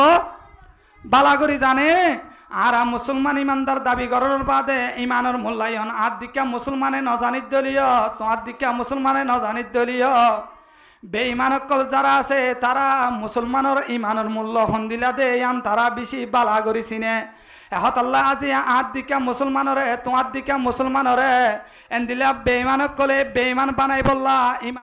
A: বালা করি জানে আর মুসলমান ইমানদার দাবি করার বাদে ইমানের মূল্যায়ন আর দিকা মুসলমানে নজানির দলীয় তোমার দিকা মুসলমানে নজানির দলীয় বেঈমানকল যারা আছে তারা মুসলমানের ইমানের মূল্য হন্দিলা দে ইয়ান তারা বেশি বালা করিছিনে এহত আল্লাহ আজি আর দিকা মুসলমানরে তোমার দিকা মুসলমানরে এন দিলা বেঈমানকলে বেঈমান বানাই বললা